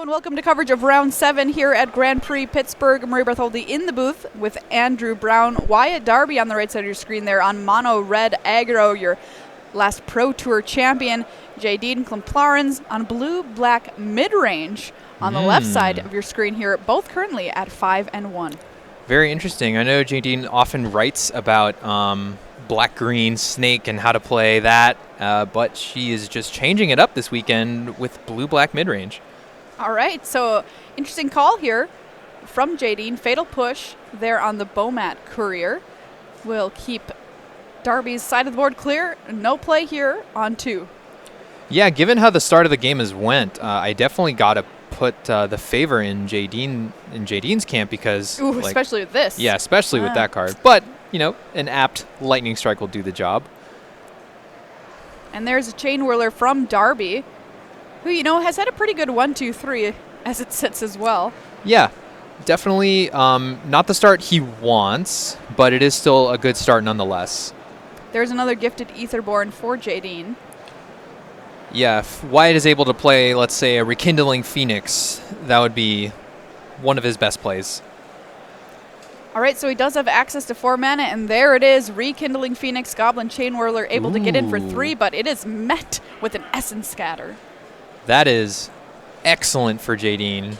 and welcome to coverage of Round 7 here at Grand Prix Pittsburgh. Marie Bartholdi in the booth with Andrew Brown. Wyatt Darby on the right side of your screen there on mono red aggro, your last Pro Tour champion. Jaden Klemp-Larens on blue-black mid-range on the left side of your screen here, both currently at 5-1. Very interesting. I know Jaden often writes about black-green snake and how to play that, but she is just changing it up this weekend with blue-black mid-range. All right, so interesting call here from Jaden. Fatal push there on the Bomat Courier will keep Darby's side of the board clear. No play here on 2. Yeah, given how the start of the game has went, I definitely got to put the favor in Jaden's camp because... Ooh, especially with this. Yeah, especially with that card. But, you know, an apt lightning strike will do the job. And there's a chain whirler from Darby, who, you know, has had a pretty good 1-2-3 as it sits as well. Yeah, definitely not the start he wants, but it is still a good start nonetheless. There's another gifted Etherborn for Jaden. Yeah, if Wyatt is able to play, let's say, a Rekindling Phoenix, that would be one of his best plays. All right, so he does have access to 4 mana, and there it is, Rekindling Phoenix, Goblin Chain Whirler, able to get in for 3, but it is met with an Essence Scatter. That is excellent for Jaden.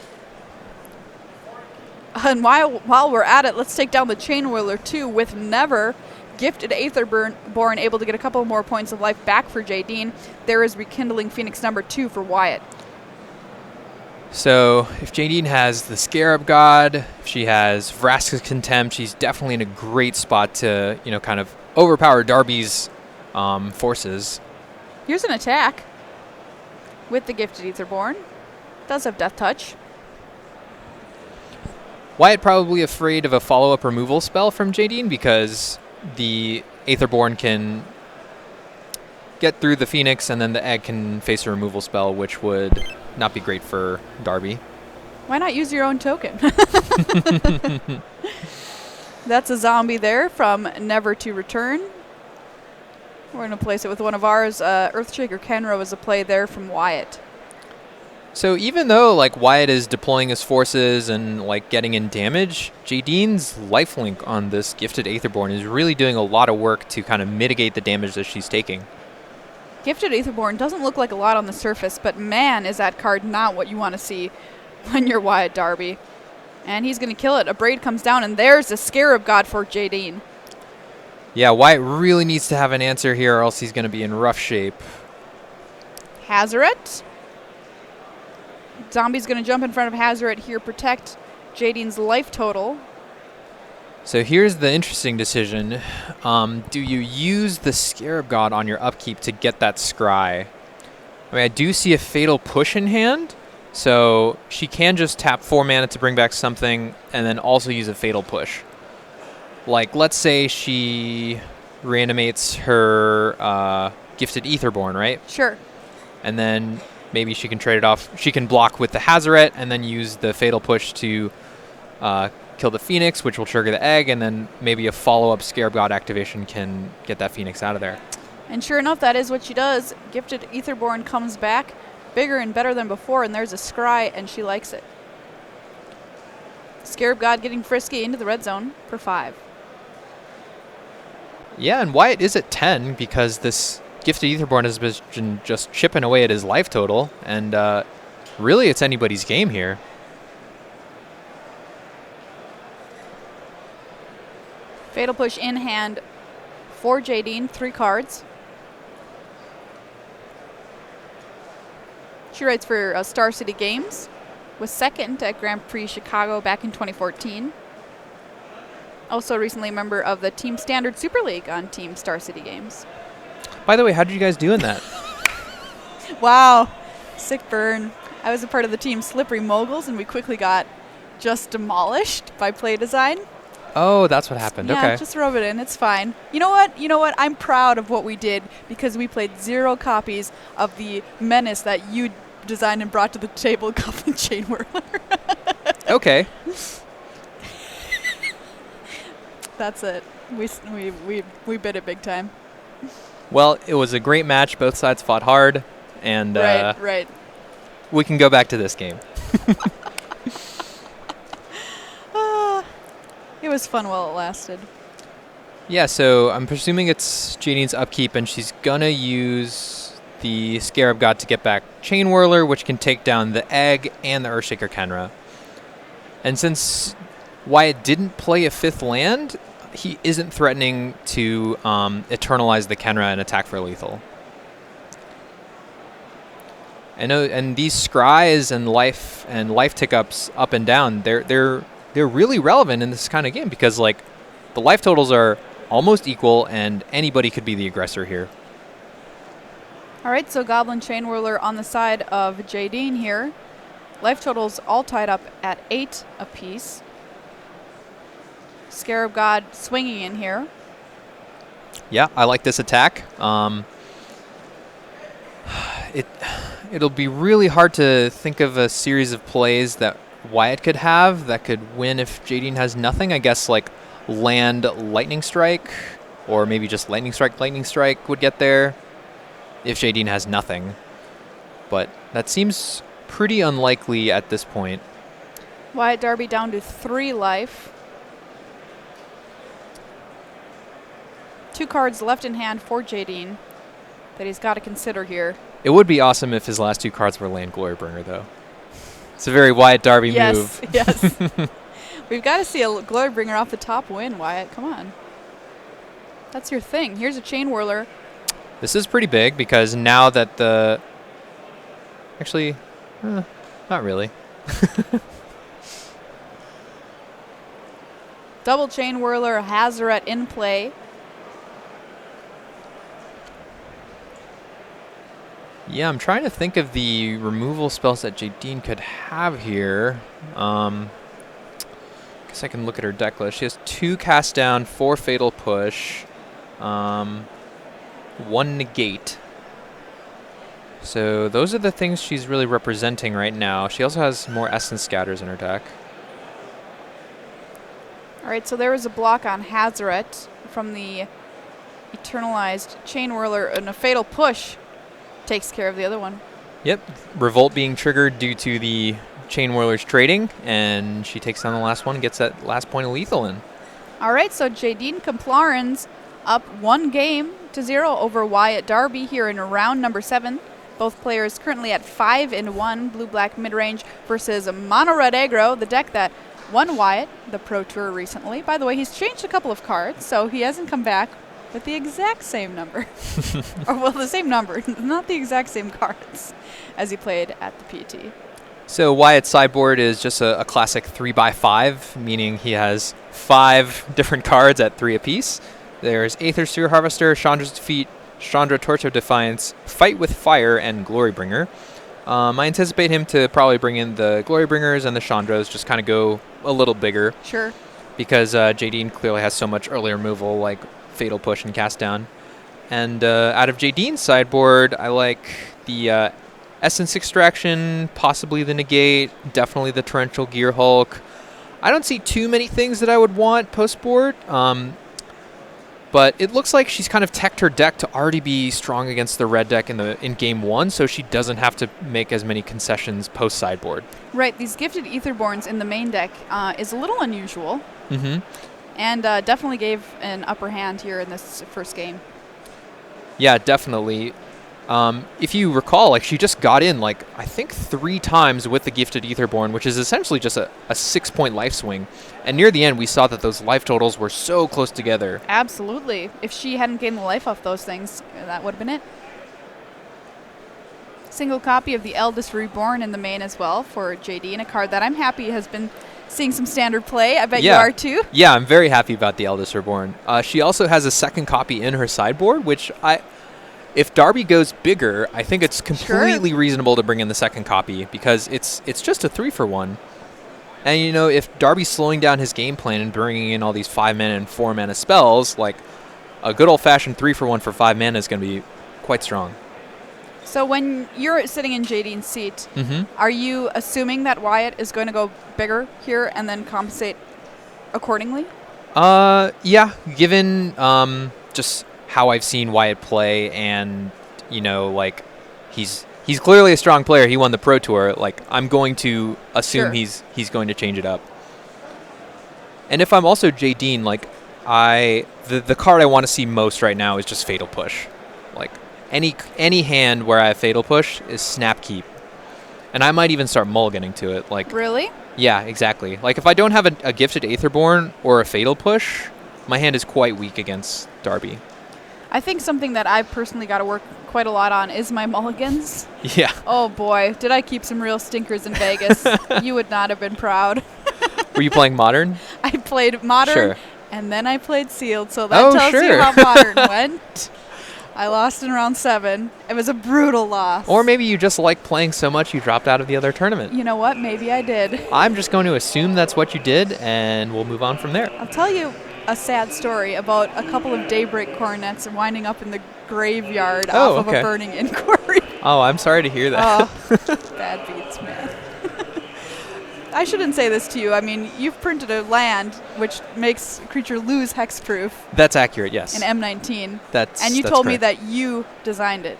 And while we're at it, let's take down the Chain Whirler too with Never. Gifted Aetherborn able to get a couple more points of life back for Jaden. There is Rekindling Phoenix number 2 for Wyatt. So if Jaden has the Scarab God, if she has Vraska's Contempt, she's definitely in a great spot to, you know, kind of overpower Darby's forces. Here's an attack with the Gifted Aetherborn. Does have Death Touch. Wyatt probably afraid of a follow-up removal spell from Jaden because the Aetherborn can get through the Phoenix and then the egg can face a removal spell, which would not be great for Darby. Why not use your own token? That's a zombie there from Never to Return. We're going to place it with one of ours. Earthshaker Kenro is a play there from Wyatt. So even though like Wyatt is deploying his forces and like getting in damage, Jaden's lifelink on this Gifted Aetherborn is really doing a lot of work to kind of mitigate the damage that she's taking. Gifted Aetherborn doesn't look like a lot on the surface, but man, is that card not what you want to see when you're Wyatt Darby. And he's going to kill it. A Braid comes down, and there's a Scarab God for Jaden. Yeah, Wyatt really needs to have an answer here or else he's going to be in rough shape. Hazoret. Zombie's going to jump in front of Hazoret here, protect Jaden's life total. So here's the interesting decision. Do you use the Scarab God on your upkeep to get that scry? I mean, I do see a Fatal Push in hand, so she can just tap 4 mana to bring back something and then also use a Fatal Push. Like, let's say she reanimates her Gifted Aetherborn, right? Sure. And then maybe she can trade it off. She can block with the Hazoret and then use the Fatal Push to kill the Phoenix, which will trigger the egg, and then maybe a follow-up Scarab God activation can get that Phoenix out of there. And sure enough, that is what she does. Gifted Aetherborn comes back bigger and better than before, and there's a scry, and she likes it. Scarab God getting frisky into the red zone for 5. Yeah, and Wyatt is at 10 because this Gifted Aetherborn has been just chipping away at his life total, and really it's anybody's game here. Fatal Push in hand for Jaden, 3 cards. She writes for Star City Games, was second at Grand Prix Chicago back in 2014. Also recently a member of the Team Standard Super League on Team Star City Games. By the way, how did you guys do in that? Wow, sick burn. I was a part of the team Slippery Moguls, and we quickly got just demolished by play design. Oh, that's what happened. Yeah, okay. just rub it in. It's fine. You know what? I'm proud of what we did because we played 0 copies of the menace that you designed and brought to the table, Goblin Chain Whirler. Okay. That's it. We bit it big time. Well, it was a great match. Both sides fought hard, and right. we can go back to this game. It was fun while it lasted. Yeah, so I'm presuming it's Jaden's upkeep, and she's going to use the Scarab God to get back Chain Whirler, which can take down the Egg and the Earthshaker Kenra. And since Wyatt didn't play a 5th land, he isn't threatening to eternalize the Kenra and attack for lethal. And these scries and life tick-ups up and down, they're really relevant in this kind of game because like the life totals are almost equal and anybody could be the aggressor here. All right, so Goblin Chain Whirler on the side of Jaden here. Life totals all tied up at 8 apiece. Scarab God swinging in here. Yeah, I like this attack. It'll be really hard to think of a series of plays that Wyatt could have that could win if Jaden has nothing. I guess like land Lightning Strike, or maybe just Lightning Strike would get there if Jaden has nothing. But that seems pretty unlikely at this point. Wyatt Darby down to 3 life. 2 cards left in hand for Jaden that he's got to consider here. It would be awesome if his last 2 cards were land Glorybringer, though. It's a very Wyatt Darby move. Yes. We've got to see a Glorybringer off the top win, Wyatt. Come on. That's your thing. Here's a Chain Whirler. This is pretty big because now that the... Actually, not really. Double Chain Whirler, Hazoret in play. Yeah, I'm trying to think of the removal spells that Jaden could have here. Guess I can look at her deck list. She has 2 Cast Down, 4 Fatal Push, 1 Negate. So those are the things she's really representing right now. She also has more Essence Scatters in her deck. All right, so there was a block on Hazoret from the Eternalized Chain Whirler, and a Fatal Push takes care of the other one. Yep, Revolt being triggered due to the Chain Whirler's trading, and she takes down the last one and gets that last point of lethal in. All right, so Jaden Complarens up 1-0 over Wyatt Darby here in round number 7. Both players currently at 5-1, blue-black mid-range versus mono-red aggro, the deck that won Wyatt the Pro Tour recently. By the way, he's changed a couple of cards, so he hasn't come back with the exact same number. Or, well, the same number, not the exact same cards as he played at the PT. So Wyatt's sideboard is just a classic 3x5, meaning he has 5 different cards at 3 apiece. There's Aether Sphere Harvester, Chandra's Defeat, Chandra Torch of Defiance, Fight with Fire, and Glorybringer. I anticipate him to probably bring in the Glorybringers and the Chandras, just kind of go a little bigger. Sure. Because Jaden clearly has so much early removal, like Fatal Push and Cast Down. And out of Jaden's sideboard, I like the Essence Extraction, possibly the Negate, definitely the Torrential Gear Hulk. I don't see too many things that I would want post-board, but it looks like she's kind of teched her deck to already be strong against the red deck in game 1, so she doesn't have to make as many concessions post-sideboard. Right, these Gifted Aetherborns in the main deck is a little unusual. Mm-hmm. And definitely gave an upper hand here in this first game. Yeah, definitely. If you recall, like she just got in like I think 3 times with the Gifted Aetherborn, which is essentially just a 6-point life swing. And near the end, we saw that those life totals were so close together. Absolutely. If she hadn't gained the life off those things, that would have been it. Single copy of the Eldest Reborn in the main as well for JD, and a card that I'm happy has been seeing some standard play. I bet you are too. Yeah, I'm very happy about the Eldest Reborn. She also has a second copy in her sideboard, which if Darby goes bigger, I think it's completely reasonable to bring in the second copy because it's just a 3-for-1. And, you know, if Darby's slowing down his game plan and bringing in all these 5-mana and 4-mana spells, like a good old-fashioned 3-for-1 for 5 mana is going to be quite strong. So when you're sitting in JD's seat, are you assuming that Wyatt is going to go bigger here and then compensate accordingly? Yeah, given just how I've seen Wyatt play and, you know, like he's he's clearly a strong player. He won the Pro Tour. Like, I'm going to assume Sure. he's going to change it up. And if I'm also Jaden, like, the card I want to see most right now is just Fatal Push. Like, any hand where I have Fatal Push is Snap Keep. And I might even start mulliganing to it. Like, Really? yeah, exactly. Like, if I don't have a Gifted Aetherborn or a Fatal Push, my hand is quite weak against Darby. I think something that I've personally got to work quite a lot on is my mulligans. Yeah. Oh boy, did I keep some real stinkers in Vegas. You would not have been proud. Were you playing Modern? I played Modern, Sure. and then I played Sealed, so that tells you sure. how Modern went. I lost in round 7. It was a brutal loss. Or maybe you just like playing so much you dropped out of the other tournament. You know what? Maybe I did. I'm just going to assume that's what you did, and we'll move on from there. I'll tell you a sad story about a couple of Daybreak Coronets winding up in the graveyard Oh, off of okay. a burning inquiry. Oh, I'm sorry to hear that. Oh, bad beats, man. I shouldn't say this to you. I mean, you've printed a land which makes a creature lose hexproof That's accurate, yes. in M19. That's And you that's told me correct. that you designed it.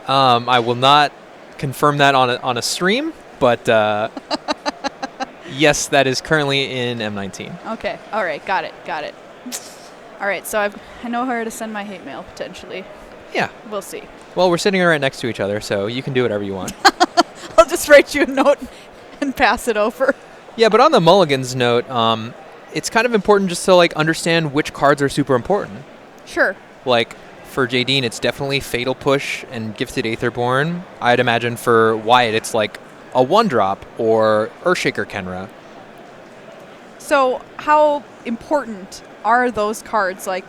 I will not confirm that on a stream, but yes, that is currently in M19. Okay. All right. Got it. All right. So I know where to send my hate mail, potentially. Yeah. We'll see. Well, we're sitting right next to each other, so you can do whatever you want. I'll just write you a note and pass it over. Yeah, but on the mulligans note, it's kind of important just to like understand which cards are super important. Sure. Like for Jaden, it's definitely Fatal Push and Gifted Aetherborn. I'd imagine for Wyatt, it's like a 1-drop or Earthshaker Kenra. So how important are those cards, like,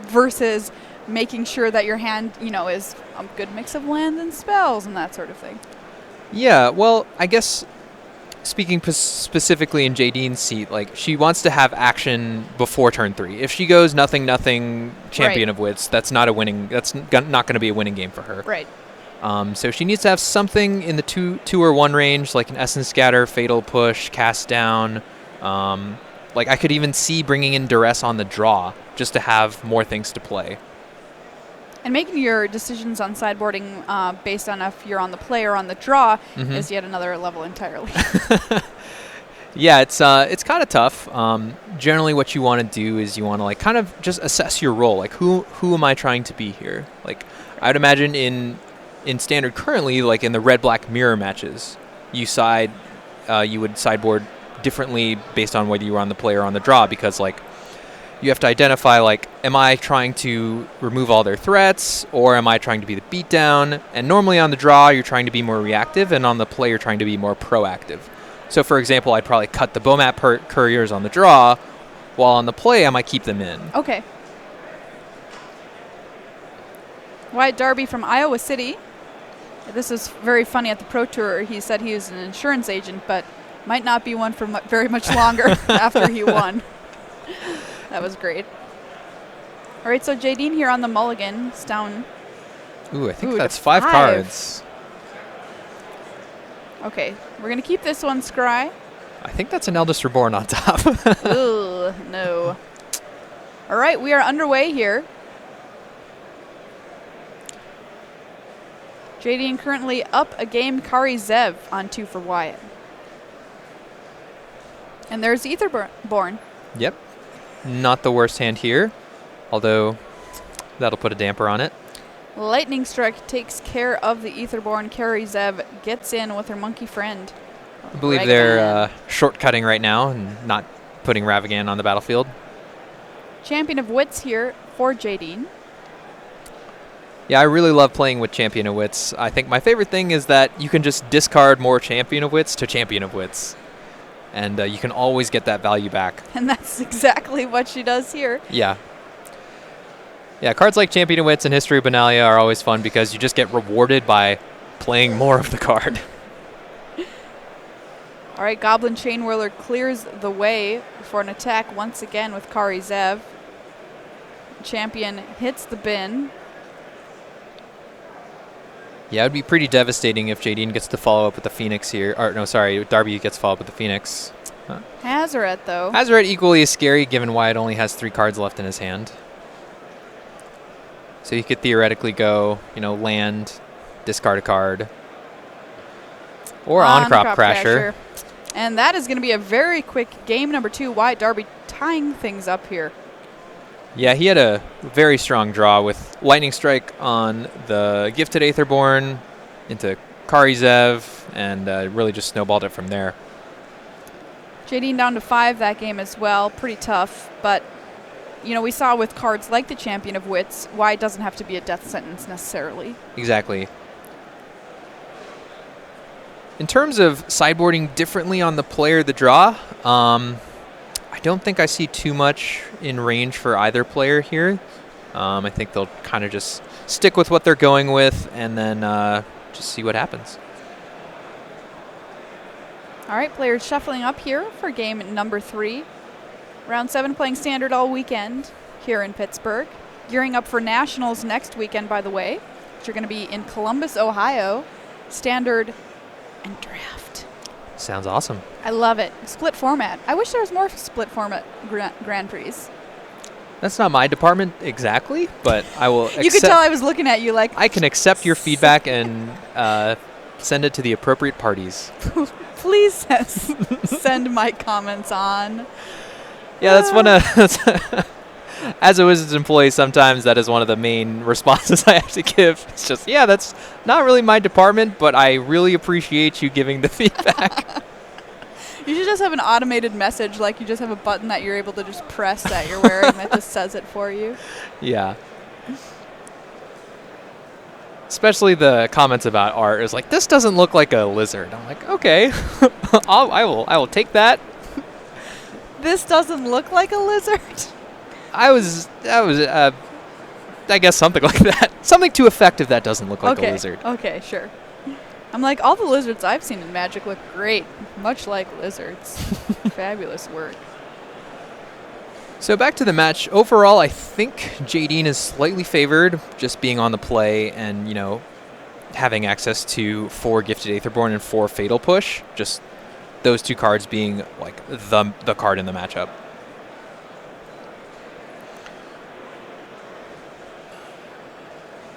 versus making sure that your hand, is a good mix of lands and spells and that sort of thing? Yeah, well, I guess speaking specifically in Jaden's seat, like she wants to have action before turn 3. If she goes nothing, Champion Right. of Wits, that's not not going to be a winning game for her. Right. So she needs to have something in the 2 or 1 range, like an Essence Scatter, Fatal Push, Cast Down. Like I could even see bringing in Duress on the draw just to have more things to play. And making your decisions on sideboarding based on if you're on the play or on the draw is yet another level entirely. Yeah, it's kind of tough. Generally, what you want to do is you want to like kind of just assess your role. Like who am I trying to be here? Like I'd imagine in standard currently, like in the red-black mirror matches, you would sideboard differently based on whether you were on the play or on the draw, because like you have to identify like, am I trying to remove all their threats or am I trying to be the beatdown? And normally on the draw you're trying to be more reactive, and on the play you're trying to be more proactive. So for example, I'd probably cut the Bomat Couriers on the draw, while on the play I might keep them in. Okay. Wyatt Darby from Iowa City. This is very funny. At the Pro Tour, he said he was an insurance agent, but might not be one for very much longer after he won. That was great. All right, so Jaden here on the mulligan. It's down. Ooh, I think Ooh, that's to 5 5. cards. Okay, we're going to keep this one, Scry. I think that's an Eldest Reborn on top. Ugh, no. All right, we are underway here. Jaden currently up a game. Kari Zev on 2 for Wyatt. And there's Aetherborn. Yep. Not the worst hand here, although that'll put a damper on it. Lightning Strike takes care of the Aetherborn. Kari Zev gets in with her monkey friend. I believe they're shortcutting right now and not putting Ravagan on the battlefield. Champion of Wits here for Jaden. Yeah, I really love playing with Champion of Wits. I think my favorite thing is that you can just discard more Champion of Wits to Champion of Wits. And you can always get that value back. And that's exactly what she does here. Yeah. Yeah, cards like Champion of Wits and History of Benalia are always fun because you just get rewarded by playing more of the card. All right, Goblin Chainwhirler clears the way for an attack once again with Kari Zev. Champion hits the bin. Yeah, it would be pretty devastating if Jaden gets to follow up with the Phoenix here. Or, no, sorry, Darby gets to follow up with the Phoenix. Hazaret, though. Hazaret equally is scary given Wyatt only has 3 cards left in his hand. So he could theoretically go, land, discard a card. Or on-crop crasher. And that is going to be a very quick game number 2. Wyatt Darby tying things up here. Yeah, he had a very strong draw with Lightning Strike on the Gifted Aetherborn into Karizev, and really just snowballed it from there. Jaden down to 5 that game as well. Pretty tough, but you know, we saw with cards like the Champion of Wits why it doesn't have to be a death sentence necessarily. Exactly. In terms of sideboarding differently on the player the draw, I don't think I see too much in range for either player here. I think they'll kind of just stick with what they're going with and then just see what happens. All right, players shuffling up here for game number 3. Round 7 playing standard all weekend here in Pittsburgh. Gearing up for Nationals next weekend, by the way, which are going to be in Columbus, Ohio. Standard and draft. Sounds awesome. I love it. Split format. I wish there was more split format Grand Prix. That's not my department exactly, but I will You could tell I was looking at you like... I can accept your feedback and send it to the appropriate parties. Please send my comments on. Yeah, that's one of... As a Wizards employee, sometimes that is one of the main responses I have to give. It's just, yeah, that's not really my department, but I really appreciate you giving the feedback. You should just have an automated message, like you just have a button that you're able to just press that you're wearing that just says it for you. Yeah. Especially the comments about art is like, this doesn't look like a lizard. I'm like, okay, I will take that. This doesn't look like a lizard? I guess something like that. Something too effective that doesn't look like a lizard. Okay, sure. I'm like, all the lizards I've seen in Magic look great, much like lizards. Fabulous work. So back to the match. Overall, I think Jaden is slightly favored, just being on the play and, you know, having access to 4 Gifted Aetherborn and 4 Fatal Push. Just those 2 cards being like the card in the matchup.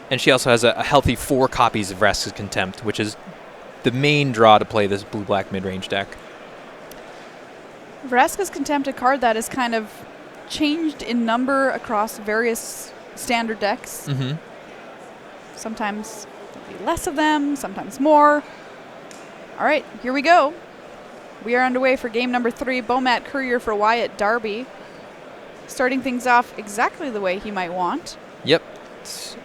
And she also has a healthy 4 copies of Vraska's Contempt, which is the main draw to play this blue-black mid-range deck. Vraska's Contempt, a card that is kind of changed in number across various standard decks. Mm-hmm. Sometimes there'll be less of them, sometimes more. All right, here we go. We are underway for game number 3, Bomat Courier for Wyatt Darby. Starting things off exactly the way he might want. Yep.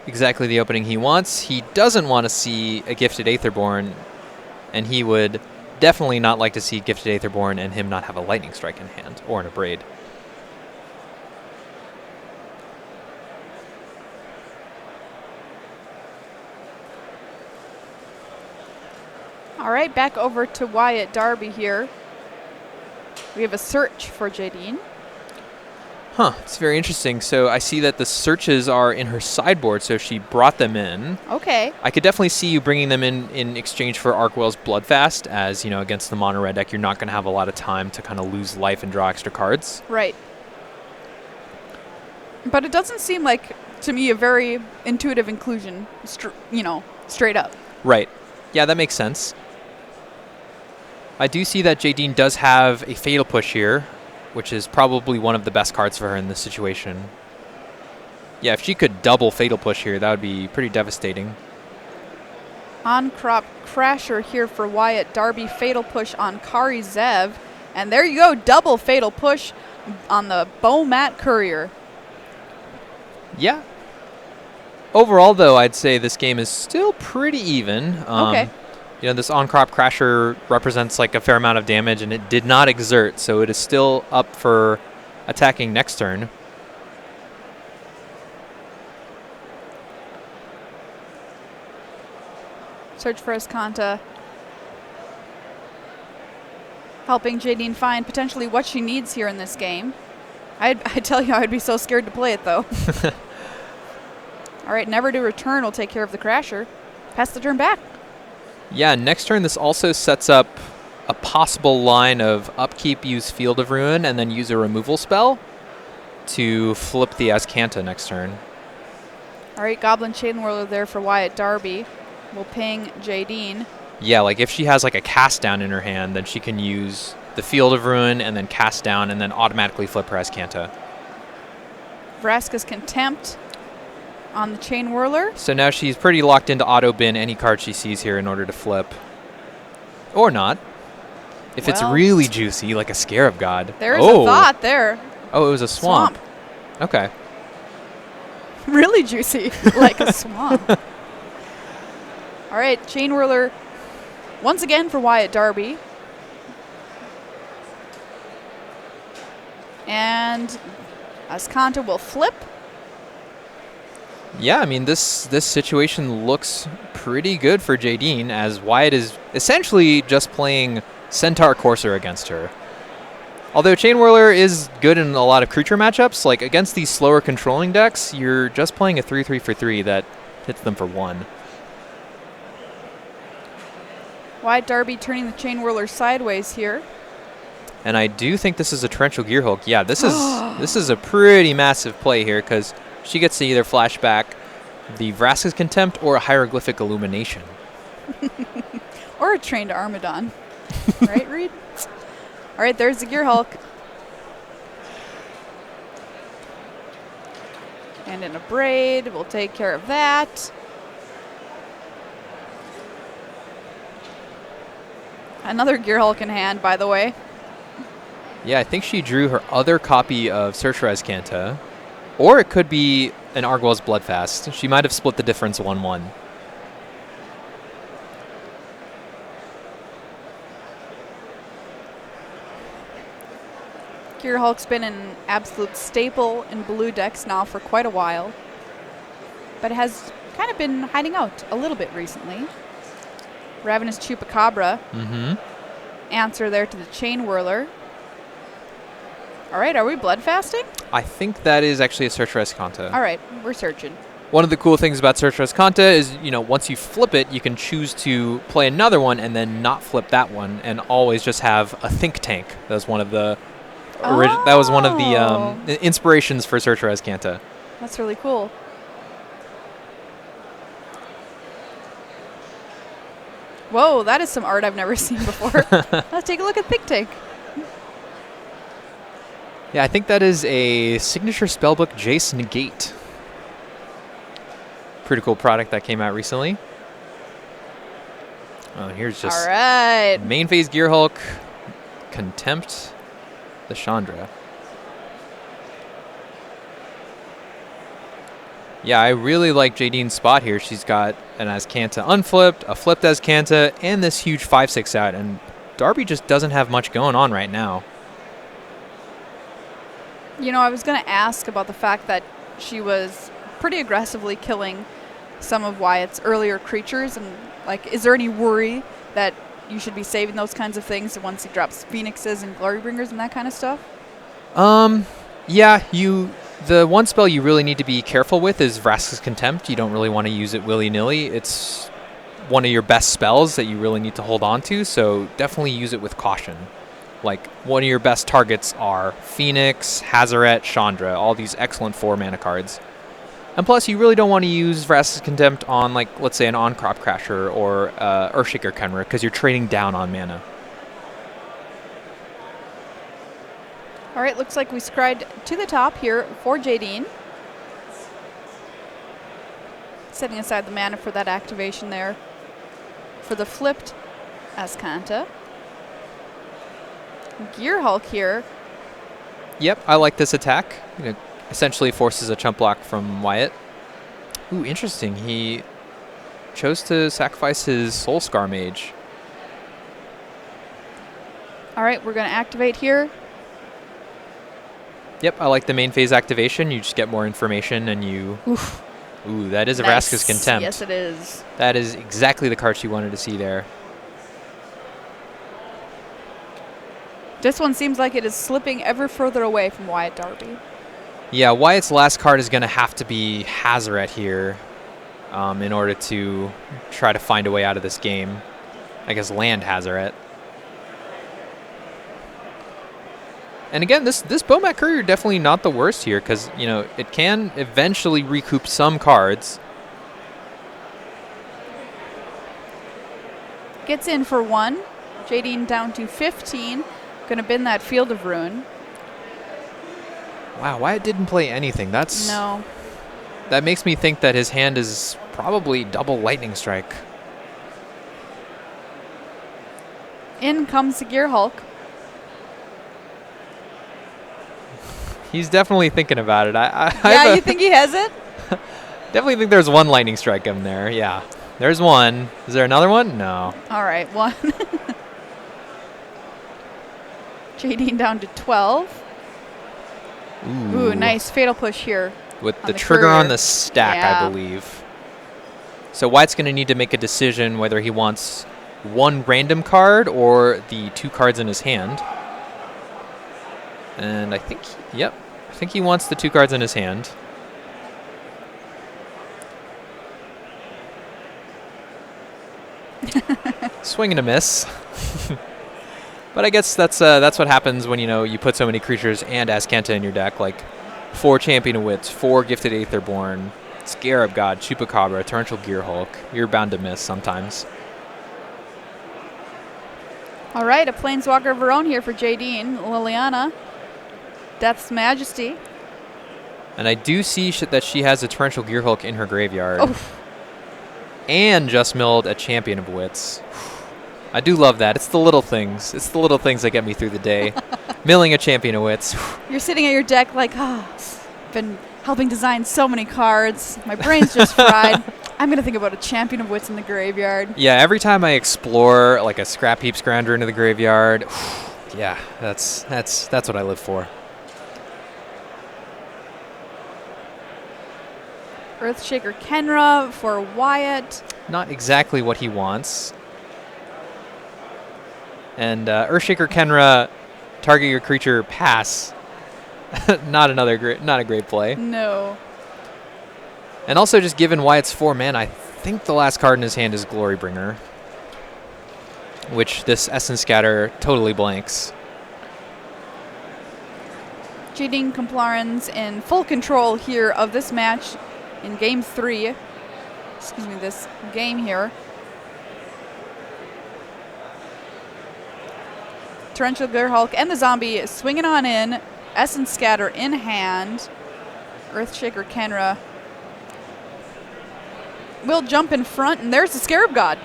Exactly the opening he wants. He doesn't want to see a Gifted Aetherborn, and he would definitely not like to see Gifted Aetherborn and him not have a Lightning Strike in hand or an Abrade. All right, back over to Wyatt Darby here. We have a search for Jaden. Huh, it's very interesting. So I see that the searches are in her sideboard, so she brought them in. Okay. I could definitely see you bringing them in exchange for Arkwell's Bloodfast, as, you know, against the mono red deck, you're not going to have a lot of time to kind of lose life and draw extra cards. Right. But it doesn't seem like, to me, a very intuitive inclusion, straight up. Right. Yeah, that makes sense. I do see that Jaden does have a Fatal Push here, which is probably one of the best cards for her in this situation. Yeah, if she could double Fatal Push here, that would be pretty devastating. On-crop Crasher here for Wyatt Darby. Fatal Push on Karizev. And there you go, double Fatal Push on the Bomat Courier. Yeah. Overall, though, I'd say this game is still pretty even. Okay. You know, this on-crop Crasher represents like a fair amount of damage, and it did not exert, so it is still up for attacking next turn. Search for Escanta. Helping Jaden find potentially what she needs here in this game. I tell you, I'd be so scared to play it, though. All right, Never to Return will take care of the Crasher. Pass the turn back. Yeah, next turn this also sets up a possible line of upkeep, use Field of Ruin, and then use a removal spell to flip the Azcanta next turn. All right, Goblin Chain Whirler there for Wyatt Darby. will ping Jaden. Yeah, like if she has like a cast down in her hand, then she can use the Field of Ruin and then cast down and then automatically flip her Azcanta. Vraska's Contempt on the Chain Whirler. So now she's pretty locked into auto bin any card she sees here in order to flip. Or not. If it's really juicy, like a Scarab God. There's a thought there. Oh, it was a swamp. Okay. Really juicy, like a swamp. All right, Chain Whirler once again for Wyatt Darby. And Azcanta will flip. Yeah, I mean, this situation looks pretty good for Jaden, as Wyatt is essentially just playing Centaur Courser against her. Although Chain Whirler is good in a lot of creature matchups, like against these slower controlling decks, you're just playing a 3/3 for 3 that hits them for 1. Wyatt Darby turning the Chain Whirler sideways here. And I do think this is a Torrential Gearhulk. Yeah, this is a pretty massive play here, because she gets to either flashback the Vraska's Contempt or a Hieroglyphic Illumination. Or a Trained Armadon. Right, Reed? All right, there's the Gearhulk. And in a Braid, we'll take care of that. Another Gearhulk in hand, by the way. Yeah, I think she drew her other copy of Searcher Azcanta. Or it could be an Argwell's Bloodfast. She might have split the difference 1-1. Gearhulk's been an absolute staple in blue decks now for quite a while, but has kind of been hiding out a little bit recently. Ravenous Chupacabra. Answer there to the Chain Whirler. All right, are we bloodfasting? I think that is actually a Searcher Azcanta. All right, we're searching. One of the cool things about Searcher Azcanta is, you know, once you flip it, you can choose to play another one and then not flip that one, and always just have a Think Tank. That was one of the inspirations for Searcher Azcanta. That's really cool. Whoa, that is some art I've never seen before. Let's take a look at Think Tank. Yeah, I think that is a signature spellbook Jace Negate. Pretty cool product that came out recently. Oh, here's just main phase Gearhulk, Contempt, the Chandra. Yeah, I really like Jaden's spot here. She's got an Azcanta unflipped, a flipped Azcanta, and this huge 5/6 out, and Darby just doesn't have much going on right now. You know, I was going to ask about the fact that she was pretty aggressively killing some of Wyatt's earlier creatures, and like, is there any worry that you should be saving those kinds of things once he drops Phoenixes and Glorybringers and that kind of stuff? Yeah, the one spell you really need to be careful with is Vraska's Contempt. You don't really want to use it willy-nilly. It's one of your best spells that you really need to hold on to, so definitely use it with caution. Like, one of your best targets are Phoenix, Hazaret, Chandra, all these excellent 4-mana cards. And plus, you really don't want to use Vraska's Contempt on, like, let's say an On-Crop Crasher or Earthshaker Kenra, because you're trading down on mana. All right, looks like we scried to the top here for Jaden. Setting aside the mana for that activation there for the flipped Azcanta. Gearhulk here. Yep, I like this attack. It essentially forces a chump block from Wyatt. Ooh, interesting. He chose to sacrifice his Soulscar Mage. All right, we're going to activate here. Yep, I like the main phase activation. You just get more information and you... Oof. Ooh, that is a Vraska's Contempt. Yes, it is. That is exactly the card she wanted to see there. This one seems like it is slipping ever further away from Wyatt Darby. Yeah, Wyatt's last card is going to have to be Hazaret here in order to try to find a way out of this game. I guess land Hazaret. And again, this Bomat Courier definitely not the worst here, because, you know, it can eventually recoup some cards. gets in for 1. Jaden down to 15. Going to bin that Field of Ruin. Wow, Wyatt didn't play anything. No. That makes me think that his hand is probably double Lightning Strike. In comes the Gear Hulk. He's definitely thinking about it. You think he has it? Definitely think there's one Lightning Strike in there. Yeah, there's one. Is there another one? No. All right, 1. Jaden down to 12. Ooh, nice Fatal Push here. With the trigger on the stack, I believe. So Wyatt's going to need to make a decision whether he wants one random card or the 2 cards in his hand. And I think, I think he wants the 2 cards in his hand. Swing and a miss. But I guess that's what happens when you put so many creatures and Azcanta in your deck, like 4 Champion of Wits, 4 Gifted Aetherborn, Scarab God, Chupacabra, Torrential Gear Hulk. You're bound to miss sometimes. All right, a Planeswalker of her own here for Jaden. Liliana, Death's Majesty. And I do see that she has a Torrential Gear Hulk in her graveyard. And just milled a Champion of Wits. I do love that. It's the little things. It's the little things that get me through the day. Milling a Champion of Wits. You're sitting at your deck like, been helping design so many cards. My brain's just fried. I'm going to think about a Champion of Wits in the graveyard. Yeah, every time I explore like a Scrap Heap Scrounger into the graveyard, yeah, that's what I live for. Earthshaker Kenra for Wyatt. Not exactly what he wants. And Earthshaker Kenra, target your creature, pass. not a great play. No. And also, just given Wyatt's 4 mana, I think the last card in his hand is Glorybringer, which this Essence Scatter totally blanks. Jaden Complarans in full control here of this match in Game 3. Excuse me, this game here. Torrential Gear Hulk and the zombie swinging on in. Essence Scatter in hand. Earthshaker Kenra will jump in front, and there's the Scarab God.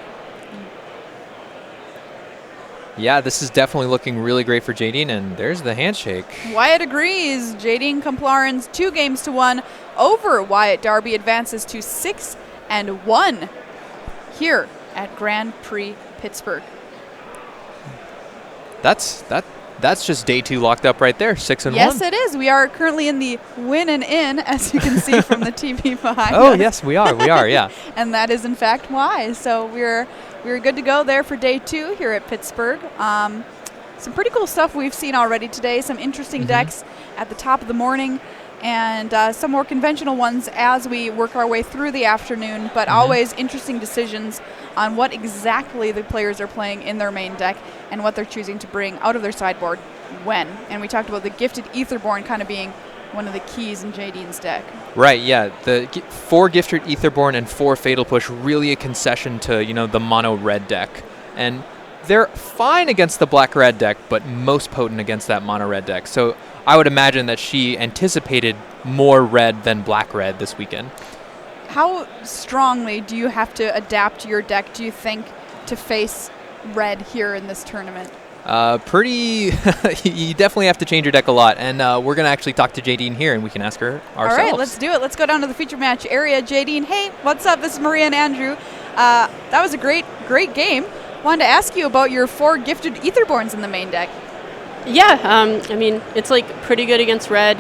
Yeah, this is definitely looking really great for Jaden, and there's the handshake. Wyatt agrees. Jaden Complarans 2-1 over Wyatt Darby, advances to 6-1 here at Grand Prix Pittsburgh. That's just day 2 locked up right there, 6-1. Yes, it is. We are currently in the win and in, as you can see from the TV behind us. Oh, yes, we are, yeah. And that is, in fact, why. So we're good to go there for day 2 here at Pittsburgh. Some pretty cool stuff we've seen already today. Some interesting decks at the top of the morning, and some more conventional ones as we work our way through the afternoon, but always interesting decisions on what exactly the players are playing in their main deck and what they're choosing to bring out of their sideboard when. And we talked about the Gifted Aetherborn kind of being one of the keys in Jaden's deck. Right, yeah. The 4 Gifted Aetherborn and 4 Fatal Push, really a concession to, the mono red deck. And they're fine against the black-red deck, but most potent against that mono red deck. So I would imagine that she anticipated more red than black-red this weekend. How strongly do you have to adapt your deck, do you think, to face red here in this tournament? You definitely have to change your deck a lot. And we're going to actually talk to Jaden here, and we can ask her ourselves. All right, let's do it. Let's go down to the feature match area. Jaden, hey, what's up? This is Maria and Andrew. That was a great game. Wanted to ask you about your 4 Gifted Aetherborns in the main deck. Yeah, I mean, it's pretty good against red.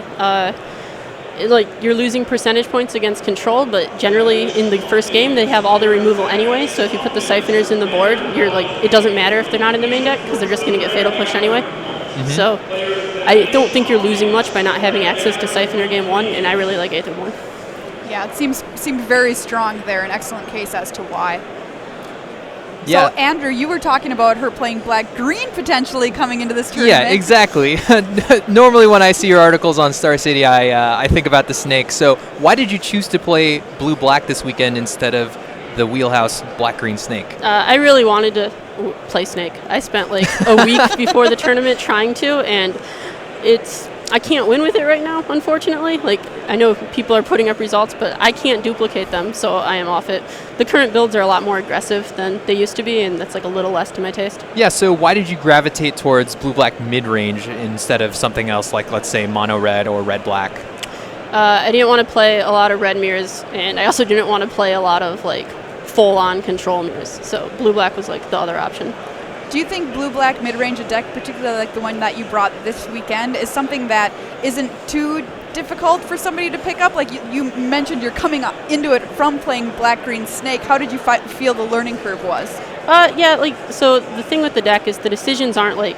You're losing percentage points against control, but generally in the first game they have all the removal anyway. So if you put the Siphoners in the board, it doesn't matter if they're not in the main deck because they're just going to get Fatal Push anyway. So I don't think you're losing much by not having access to Siphoner game 1, and I really like Aetherborn. Yeah, it seemed very strong there. An excellent case as to why. Yeah. So, Andrew, you were talking about her playing black-green potentially coming into this tournament. Yeah, exactly. Normally when I see your articles on Star City, I think about the snake. So why did you choose to play blue-black this weekend instead of the wheelhouse black-green snake? I really wanted to play Snake. I spent like a week before the tournament trying to, and I can't win with it right now, unfortunately. Like, I know people are putting up results, but I can't duplicate them, so I am off it. The current builds are a lot more aggressive than they used to be, and that's like a little less to my taste. Yeah, so why did you gravitate towards blue-black mid-range instead of something else like, let's say, mono-red or red-black? I didn't want to play a lot of red mirrors, and I also didn't want to play a lot of like full-on control mirrors, so blue-black was like the other option. Do you think blue-black mid-range deck, particularly like the one that you brought this weekend, is something that isn't too difficult for somebody to pick up? Like you mentioned, you're coming up into it from playing black-green Snake. How did you feel the learning curve was? Yeah, like, so the thing with the deck is the decisions aren't like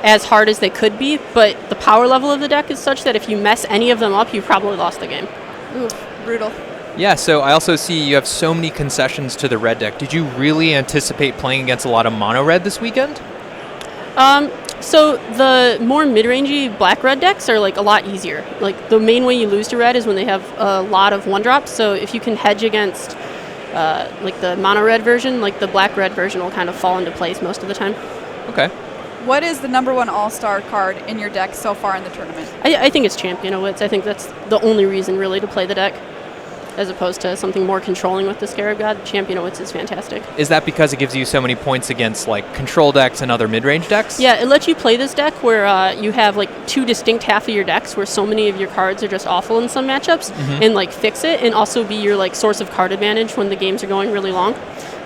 as hard as they could be, but the power level of the deck is such that if you mess any of them up, you probably lost the game. Ooh, brutal. Yeah, so I also see you have so many concessions to the red deck. Did you really anticipate playing against a lot of mono-red this weekend? So the more mid-rangey black-red decks are like a lot easier. Like the main way you lose to red is when they have a lot of one-drops. So if you can hedge against like the mono-red version, like the black-red version will kind of fall into place most of the time. Okay. What is the #1 all-star card in your deck so far in the tournament? I think it's Champion of Wits. I think that's the only reason really to play the deck, as opposed to something more controlling with the Scarab God. Champion of Wits is fantastic. Is that because it gives you so many points against like control decks and other mid-range decks? Yeah, it lets you play this deck where you have like two distinct half of your decks where so many of your cards are just awful in some matchups, and like fix it and also be your like source of card advantage when the games are going really long.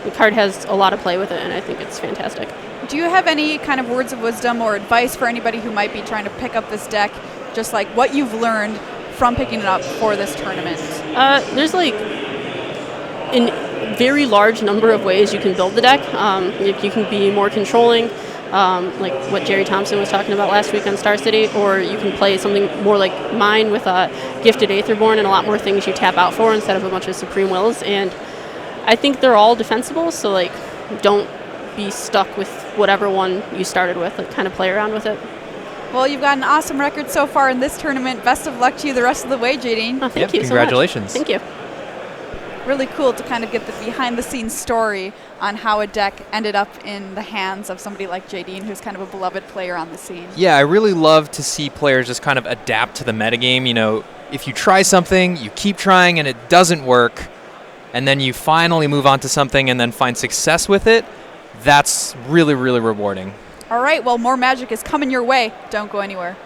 The card has a lot of play with it, and I think it's fantastic. Do you have any kind of words of wisdom or advice for anybody who might be trying to pick up this deck, just like what you've learned from picking it up for this tournament? There's like a very large number of ways you can build the deck. You can be more controlling, like what Jerry Thompson was talking about last week on Star City, or you can play something more like mine with a Gifted Aetherborn and a lot more things you tap out for instead of a bunch of Supreme Wills. And I think they're all defensible, so like don't be stuck with whatever one you started with. Like kind of play around with it. Well, you've got an awesome record so far in this tournament. Best of luck to you the rest of the way, Jaden. Oh, thank you congratulations. so much. Thank you. Really cool to kind of get the behind-the-scenes story on how a deck ended up in the hands of somebody like Jaden, who's kind of a beloved player on the scene. Yeah, I really love to see players just kind of adapt to the metagame. You know, if you try something, you keep trying and it doesn't work, and then you finally move on to something and then find success with it, that's really, really rewarding. All right, well, more magic is coming your way. Don't go anywhere.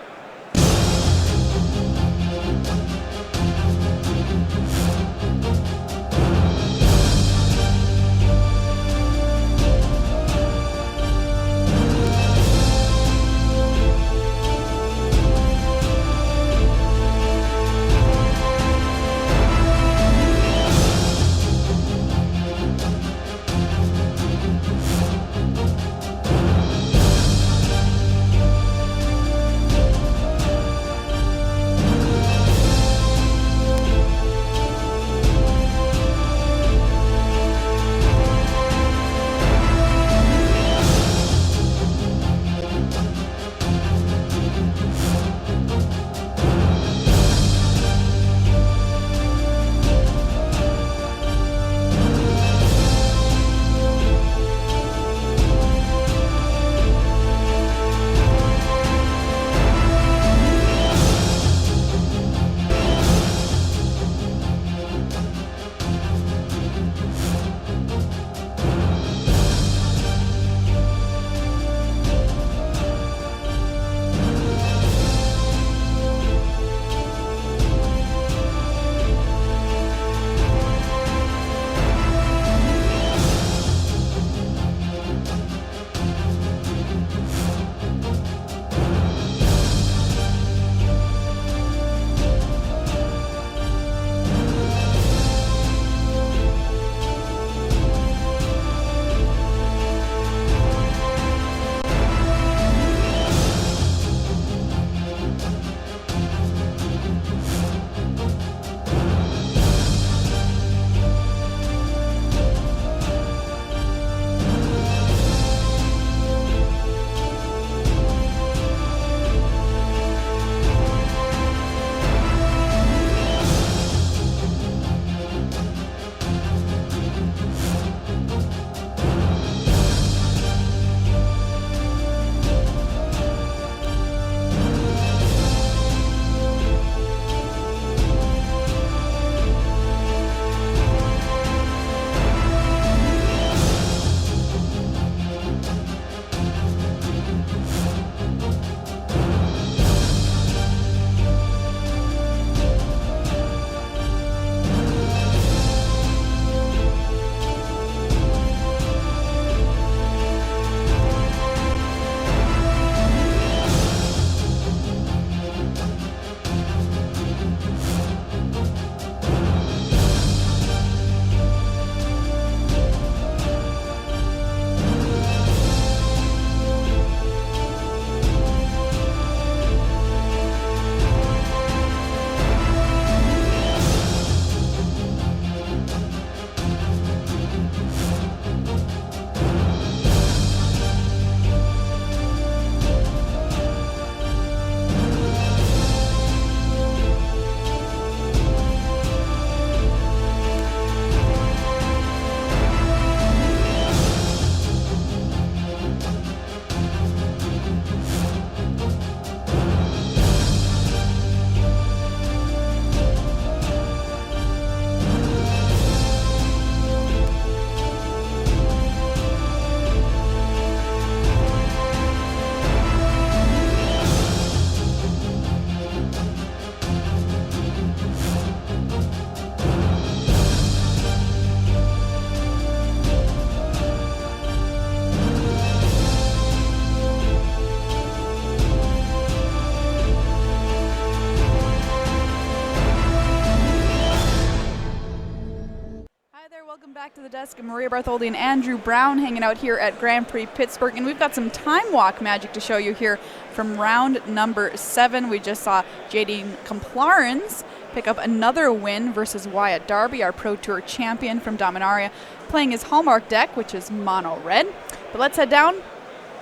Back to the desk, Maria Bartholdi and Andrew Brown hanging out here at Grand Prix Pittsburgh, and we've got some time walk magic to show you here from round number 7. We just saw Jaden Complarens pick up another win versus Wyatt Darby, our Pro Tour champion from Dominaria, playing his hallmark deck, which is mono red. But let's head down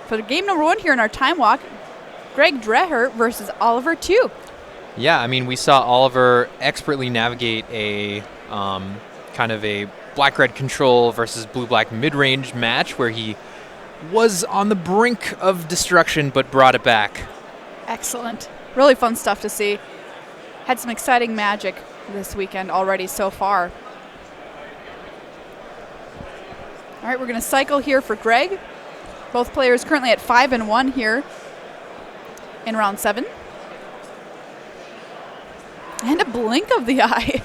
for the game number 1 here in our time walk. Greg Dreher versus Oliver Tew. Yeah, I mean, we saw Oliver expertly navigate a kind of a black-red control versus blue-black mid-range match where he was on the brink of destruction but brought it back. Excellent. Really fun stuff to see. Had some exciting magic this weekend already so far. All right, we're going to cycle here for Greg. Both players currently at 5-1 here in round 7. And a blink of the eye.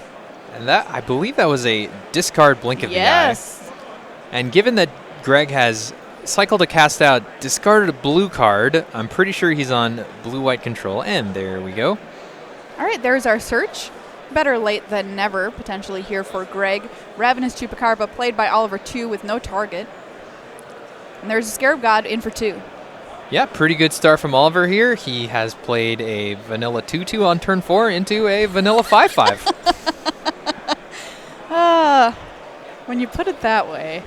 And that, I believe that was a discard blink of the eye. Yes. And given that Greg has cycled a cast out, discarded a blue card, I'm pretty sure he's on blue-white control. And there we go. All right, there's our search. Better late than never, potentially here for Greg. Ravenous Chupacabra played by Oliver Tew with no target. And there's a Scarab God in for 2. Yeah, pretty good start from Oliver here. He has played a vanilla 2-2 on turn 4 into a vanilla 5-5. When you put it that way.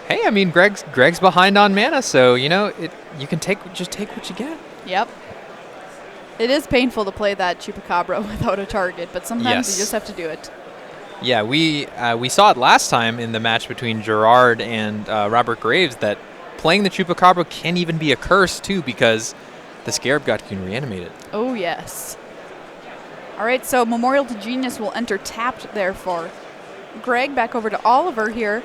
Hey, I mean, Greg's behind on mana, so, you know, you can just take what you get. Yep. It is painful to play that Chupacabra without a target, but sometimes Yes. you just have to do it. Yeah, we saw it last time in the match between Gerard and Robert Graves that playing the Chupacabra can even be a curse, too, because the Scarab God can reanimate it. Oh, yes. All right, so Memorial to Genius will enter tapped, therefore. Greg, back over to Oliver here.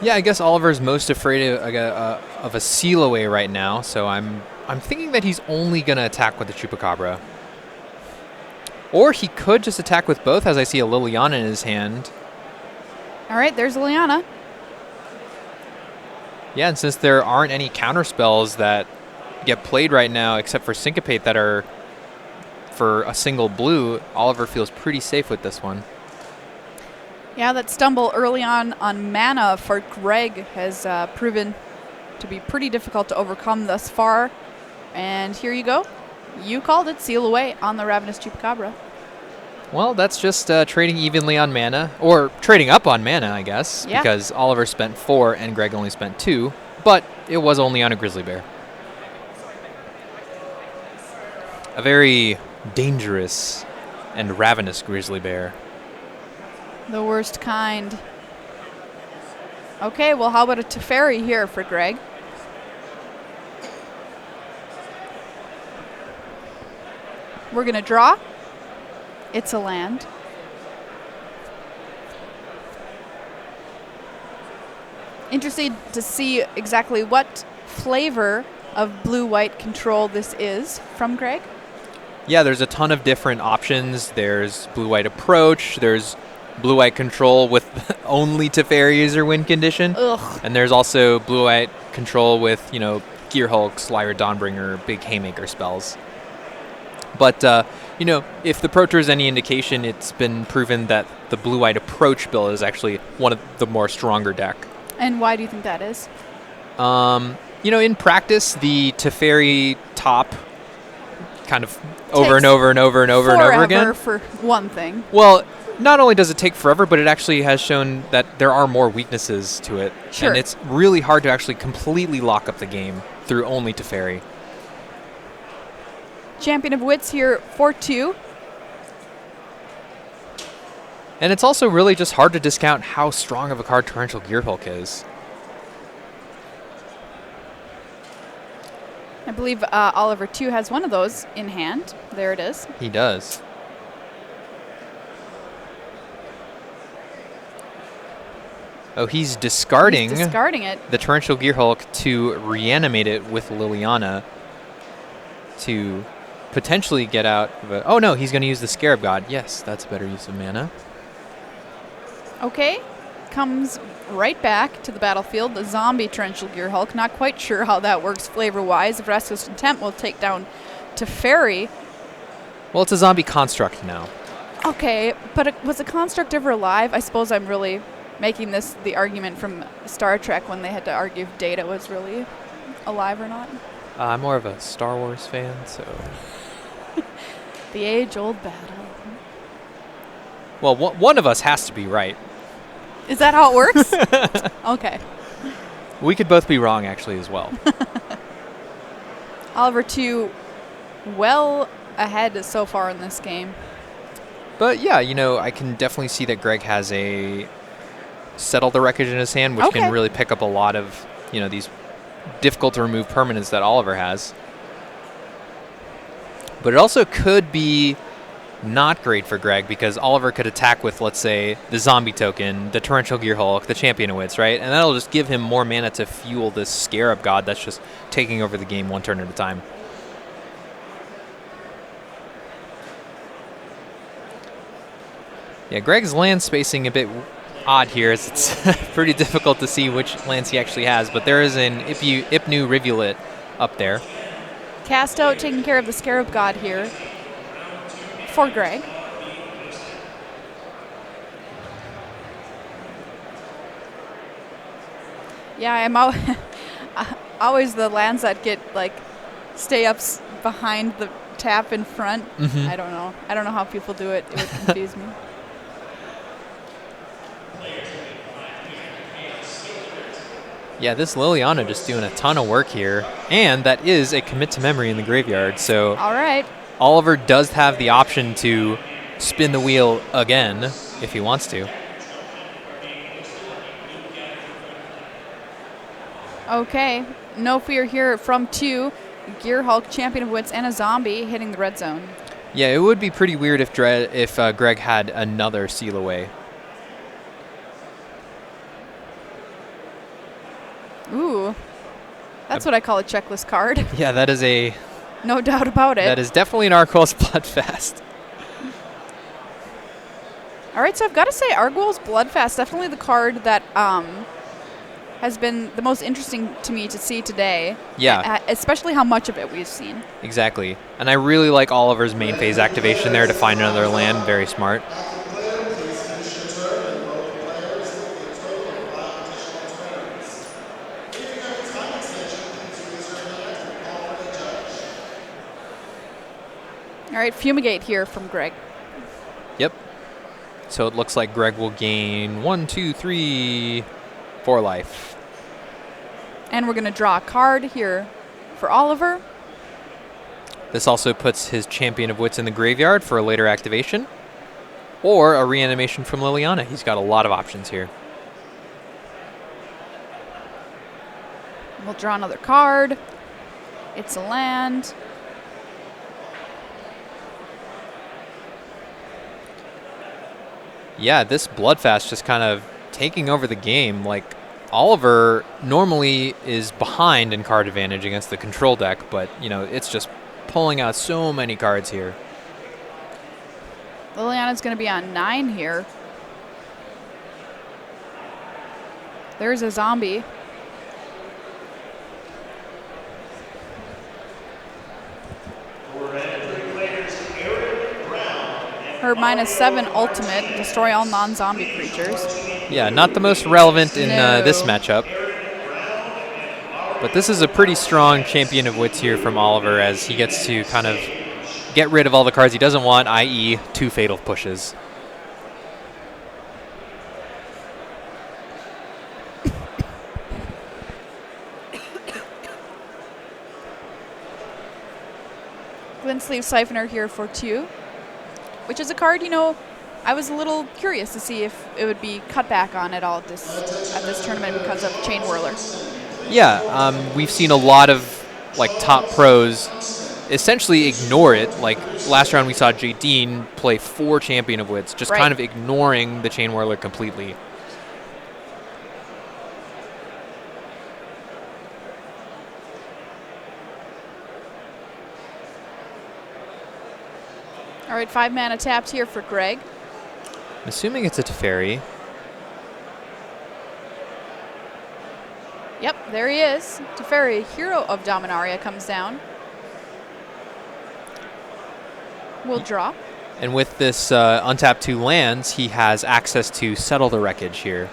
Yeah, I guess Oliver's most afraid of a seal away right now, so I'm thinking that he's only going to attack with the Chupacabra. Or he could just attack with both, as I see a Liliana in his hand. All right, there's Liliana. Yeah, and since there aren't any counter spells that get played right now except for Syncopate that are for a single blue, Oliver feels pretty safe with this one. Yeah, that stumble early on mana for Greg has proven to be pretty difficult to overcome thus far. And here you go. You called it. Seal away on the Ravenous Chupacabra. Well, that's just trading evenly on mana, or trading up on mana, I guess, Yeah. because Oliver spent 4 and Greg only spent 2, but it was only on a Grizzly Bear. A very dangerous and ravenous Grizzly Bear. The worst kind. Okay, well, how about a Teferi here for Greg? We're going to draw. It's a land. Interested to see exactly what flavor of blue-white control this is from Greg. Yeah, there's a ton of different options. There's blue-white approach. There's blue-white control with only Teferi as your win condition. Ugh. And there's also blue-white control with, you know, Gear Hulk, Lyra Dawnbringer, big Haymaker spells. But, you know, if the Pro Tour is any indication, it's been proven that the blue-white approach build is actually one of the more stronger deck. And why do you think that is? You know, in practice, the Teferi top kind of over and over and over and over and over again. For one thing. Well, not only does it take forever, but it actually has shown that there are more weaknesses to it. Sure. And it's really hard to actually completely lock up the game through only Teferi. Champion of Wits here for 2. And it's also really just hard to discount how strong of a card Torrential Gear Hulk is. I believe Oliver Tew has one of those in hand. There it is. He does. Oh, he's discarding it. the Torrential Gear Hulk to reanimate it with Liliana to potentially get out of it. Oh, no, he's going to use the Scarab God. Yes, that's a better use of mana. Okay. Comes right back to the battlefield. The zombie Torrential Gear Hulk. Not quite sure how that works flavor-wise. If Restless Contempt will take down Teferi. Well, it's a zombie construct now. Okay, but was a construct ever alive? I suppose I'm really making this the argument from Star Trek when they had to argue if Data was really alive or not. I'm more of a Star Wars fan, so... The age-old battle. Well, one of us has to be right. Is that how it works? Okay. We could both be wrong, actually, as well. Oliver 2 well ahead so far in this game. But yeah, I can definitely see that Greg has a Settle the Wreckage in his hand, which can really pick up a lot of, these difficult to remove permanents that Oliver has. But it also could be not great for Greg because Oliver could attack with, let's say, the Zombie Token, the Torrential Gear Hulk, the Champion of Wits, right? And that'll just give him more mana to fuel this Scarab God that's just taking over the game one turn at a time. Yeah, Greg's land spacing a bit odd here. It's pretty difficult to see which lands he actually has, but there is an Ipnu Rivulet up there. Cast out, taking care of the Scarab God here for Greg. Yeah, I'm always the lands that get stay up behind the tap in front. Mm-hmm. I don't know how people do it. It would confuse me. Yeah, this Liliana just doing a ton of work here, and that is a commit to memory in the graveyard. So all right, Oliver does have the option to spin the wheel again if he wants to. Okay, no fear here from 2. Gear Hulk, Champion of Wits, and a zombie hitting the red zone. Yeah, it would be pretty weird if Greg had another Seal Away. Ooh, that's what I call a checklist card. Yeah, that is no doubt about it. That is definitely an Argwell's Bloodfast. All right, so I've got to say Argwell's Bloodfast, definitely the card that has been the most interesting to me to see today. Yeah. Especially how much of it we've seen. Exactly. And I really like Oliver's main phase activation there to find another land. Very smart. All right, Fumigate here from Greg. Yep. So it looks like Greg will gain 1, 2, 3, 4 life. And we're going to draw a card here for Oliver. This also puts his Champion of Wits in the graveyard for a later activation. Or a reanimation from Liliana. He's got a lot of options here. We'll draw another card. It's a land. Yeah, this Bloodfast just kind of taking over the game. Like, Oliver normally is behind in card advantage against the control deck, but, it's just pulling out so many cards here. Liliana's going to be on 9 here. There's a zombie. Her -7 ultimate, destroy all non-zombie creatures. Yeah, not the most relevant in No. this matchup. But this is a pretty strong Champion of Wits here from Oliver as he gets to kind of get rid of all the cards he doesn't want, i.e. 2 Fatal Pushes. Glintsleeve Siphoner here for 2. Which is a card, I was a little curious to see if it would be cut back on at all at this tournament because of Chain Whirler. Yeah, we've seen a lot of top pros essentially ignore it. Like last round we saw Jaden play 4 Champion of Wits, just kind of ignoring the Chain Whirler completely. All right, 5 mana tapped here for Greg. I'm assuming it's a Teferi. Yep, there he is. Teferi, Hero of Dominaria, comes down. We'll draw. And with this untapped 2 lands, he has access to Settle the Wreckage here.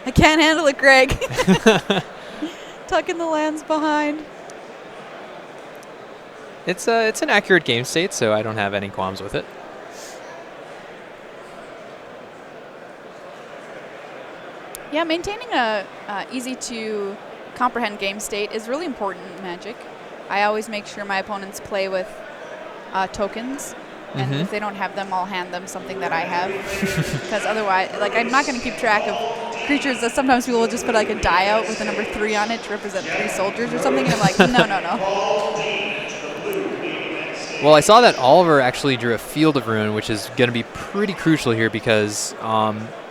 I can't handle it, Greg. Tucking the lands behind. It's an accurate game state, so I don't have any qualms with it. Yeah, maintaining a easy to comprehend game state is really important in Magic. I always make sure my opponents play with tokens, and if they don't have them, I'll hand them something that I have. Because otherwise, like, I'm not going to keep track of creatures that sometimes people will just put like a die out with the number 3 on it to represent 3 soldiers or something, and I'm like, no. Well, I saw that Oliver actually drew a Field of Ruin, which is going to be pretty crucial here because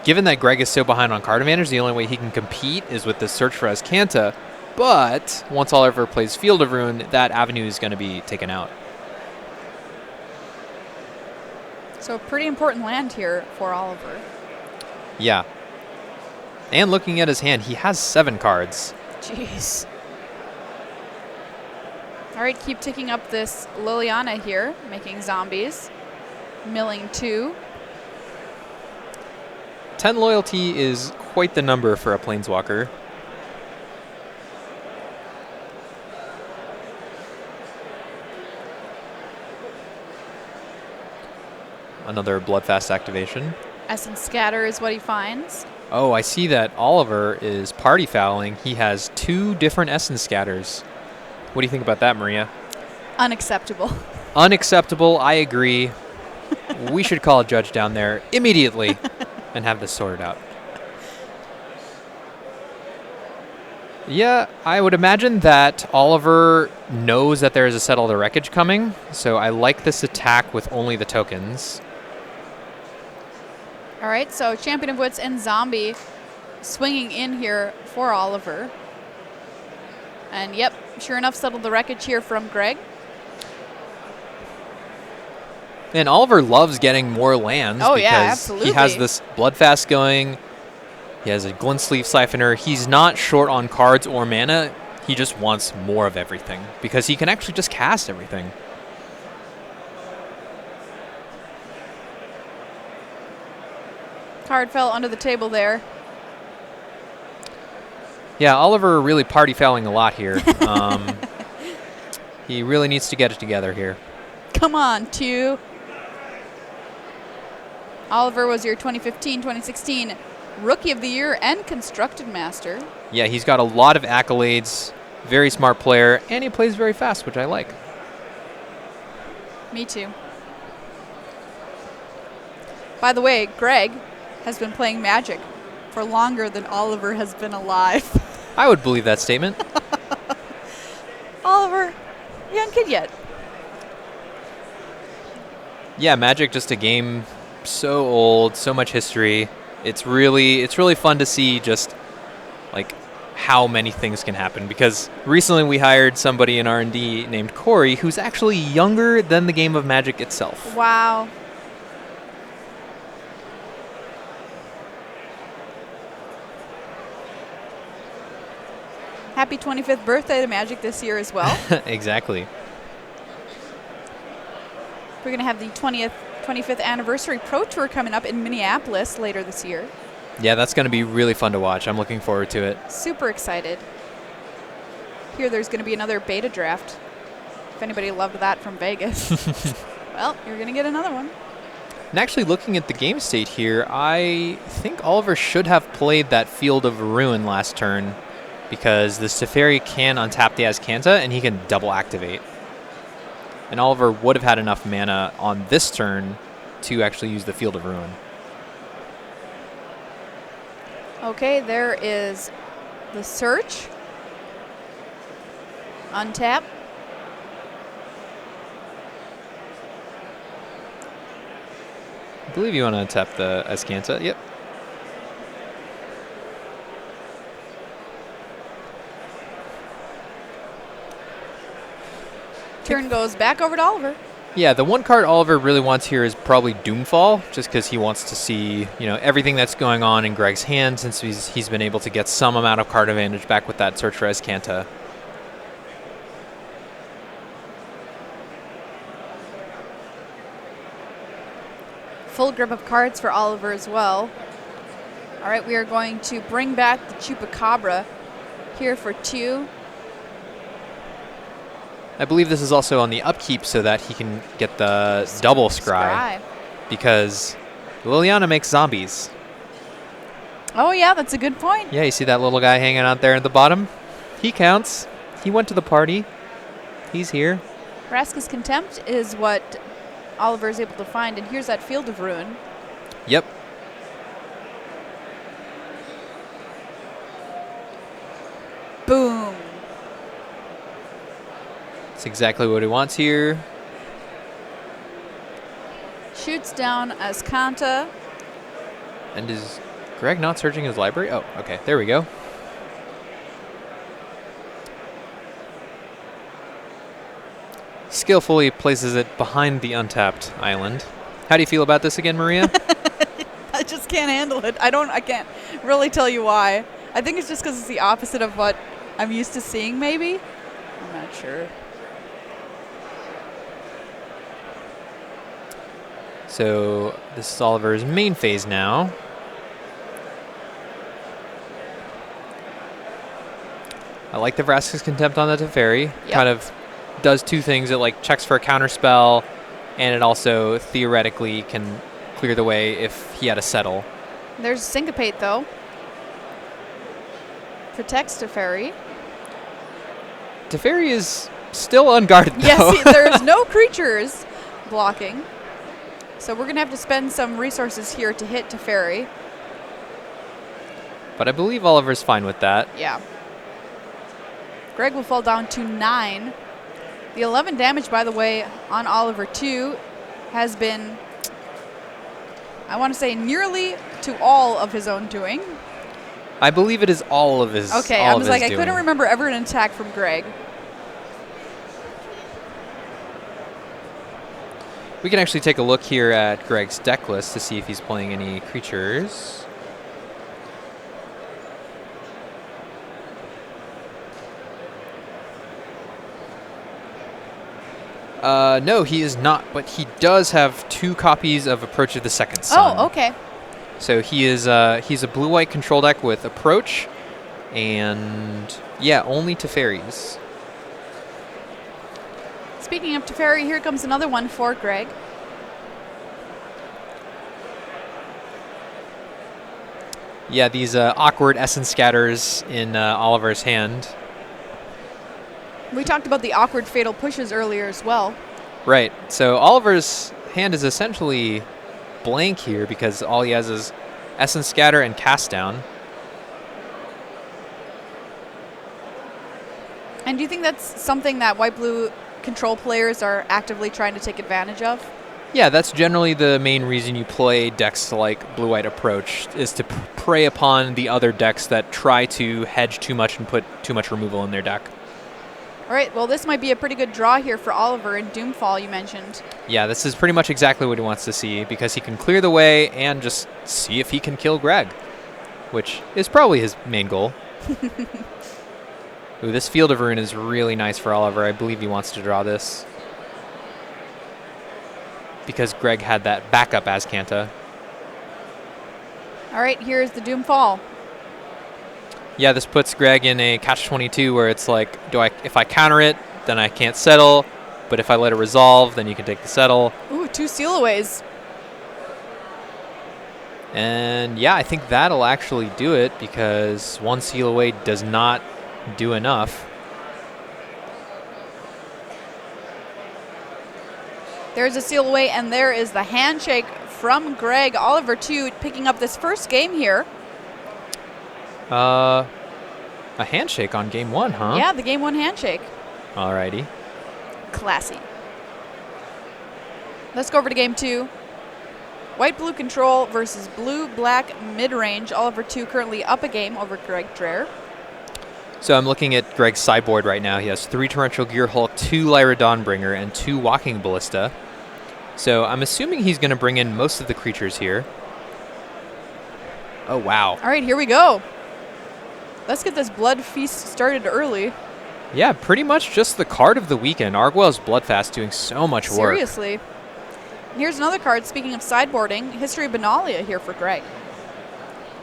given that Greg is so behind on card advantage, the only way he can compete is with this search for Azcanta. But once Oliver plays Field of Ruin, that avenue is going to be taken out. So pretty important land here for Oliver. Yeah. And looking at his hand, he has 7 cards. Jeez. All right, keep ticking up this Liliana here, making zombies. Milling 2. 10 loyalty is quite the number for a Planeswalker. Another Bloodfast activation. Essence Scatter is what he finds. Oh, I see that Oliver is party fouling. He has 2 different Essence Scatters. What do you think about that, Maria? Unacceptable. Unacceptable, I agree. We should call a judge down there immediately and have this sorted out. Yeah, I would imagine that Oliver knows that there is a Settle the Wreckage coming, so I like this attack with only the tokens. All right, so Champion of Wits and Zombie swinging in here for Oliver. And yep, sure enough, Settle the Wreckage here from Greg. And Oliver loves getting more lands Oh, because yeah, absolutely. he has this Bloodfast going. He has a Glint Sleeve Siphoner. He's not short on cards or mana. He just wants more of everything because he can actually just cast everything. Card fell under the table there. Yeah, Oliver really party fouling a lot here. He really needs to get it together here. Come on, 2. Oliver was your 2015-2016 Rookie of the Year and Constructed Master. Yeah, he's got a lot of accolades, very smart player, and he plays very fast, which I like. Me too. By the way, Greg has been playing Magic for longer than Oliver has been alive. I would believe that statement. Oliver, young kid yet. Yeah, Magic, just a game so old, so much history. It's really fun to see just like how many things can happen because recently we hired somebody in R&D named Corey who's actually younger than the game of Magic itself. Wow. Happy 25th birthday to Magic this year as well. Exactly. We're going to have the 25th anniversary Pro Tour coming up in Minneapolis later this year. Yeah, that's going to be really fun to watch. I'm looking forward to it. Super excited. Here there's going to be another beta draft. If anybody loved that from Vegas. Well, you're going to get another one. And actually looking at the game state here, I think Oliver should have played that Field of Ruin last turn because the Teferi can untap the Azcanta and he can double activate. And Oliver would have had enough mana on this turn to actually use the Field of Ruin. Okay, there is the search. Untap. I believe you want to untap the Azcanta. Yep. Turn goes back over to Oliver. Yeah, the one card Oliver really wants here is probably Doomfall, just because he wants to see, everything that's going on in Greg's hand since he's been able to get some amount of card advantage back with that search for Azcanta. Full grip of cards for Oliver as well. All right, we are going to bring back the Chupacabra here for 2. I believe this is also on the upkeep so that he can get the double scry. Because Liliana makes zombies. Oh, yeah, that's a good point. Yeah, you see that little guy hanging out there at the bottom? He counts. He went to the party. He's here. Vraska's Contempt is what Oliver is able to find, and here's that Field of Ruin. Yep. Boom. That's exactly what he wants here. Shoots down Ascanta. And is Greg not searching his library? Oh, okay. There we go. Skillfully places it behind the untapped island. How do you feel about this again, Maria? I just can't handle it. I can't really tell you why. I think it's just because it's the opposite of what I'm used to seeing, maybe. I'm not sure. So this is Oliver's main phase now. I like the Vraska's Contempt on the Teferi. Yep. Kind of does 2 things. It like checks for a counter spell, and it also theoretically can clear the way if he had a settle. There's Syncopate, though. Protects Teferi. Teferi is still unguarded, though. Yes, there's no creatures blocking. So we're going to have to spend some resources here to hit Teferi. But I believe Oliver's fine with that. Yeah. Greg will fall down to 9. The 11 damage, by the way, on Oliver 2 has been, I want to say, nearly to all of his own doing. I believe it is all of his. Okay, I was like, I couldn't remember ever an attack from Greg. We can actually take a look here at Greg's deck list to see if he's playing any creatures. No, he is not, but he does have 2 copies of Approach of the Second Sun. Oh, okay. So he is he's a blue-white control deck with Approach, and yeah, only Teferis. Speaking of Teferi, here comes another one for Greg. Yeah, these awkward Essence Scatters in Oliver's hand. We talked about the awkward Fatal Pushes earlier as well. Right. So Oliver's hand is essentially blank here because all he has is Essence Scatter and Cast Down. And do you think that's something that white-blue control players are actively trying to take advantage of? Yeah, that's generally the main reason you play decks like Blue-White Approach, is to prey upon the other decks that try to hedge too much and put too much removal in their deck. All right, well, this might be a pretty good draw here for Oliver in Doomfall, you mentioned. Yeah, this is pretty much exactly what he wants to see, because he can clear the way and just see if he can kill Greg, which is probably his main goal. Ooh, this Field of Ruin is really nice for Oliver. I believe he wants to draw this, because Greg had that backup Azcanta. All right, here's the Doomfall. Yeah, this puts Greg in a catch-22 where it's like, if I counter it, then I can't settle, but if I let it resolve, then you can take the settle. Ooh, 2 Sealaways. And yeah, I think that'll actually do it, because 1 Seal Away does not do enough. There's a Seal Away, and there is the handshake from Greg. Oliver, too, picking up this first game here. A handshake on game 1, huh? Yeah, the game 1 handshake. Alrighty. Classy. Let's go over to game 2. White-blue control versus blue-black mid-range. Oliver 2 currently up a game over Greg Dreher. So I'm looking at Greg's sideboard right now. He has 3 Torrential Gear Hulk, 2 Lyra Dawnbringer, and 2 Walking Ballista. So I'm assuming he's going to bring in most of the creatures here. Oh, wow. All right, here we go. Let's get this Blood Feast started early. Yeah, pretty much just the card of the weekend. Arguel's Bloodfast doing so much work. Seriously. Here's another card, speaking of sideboarding, History of Benalia here for Greg.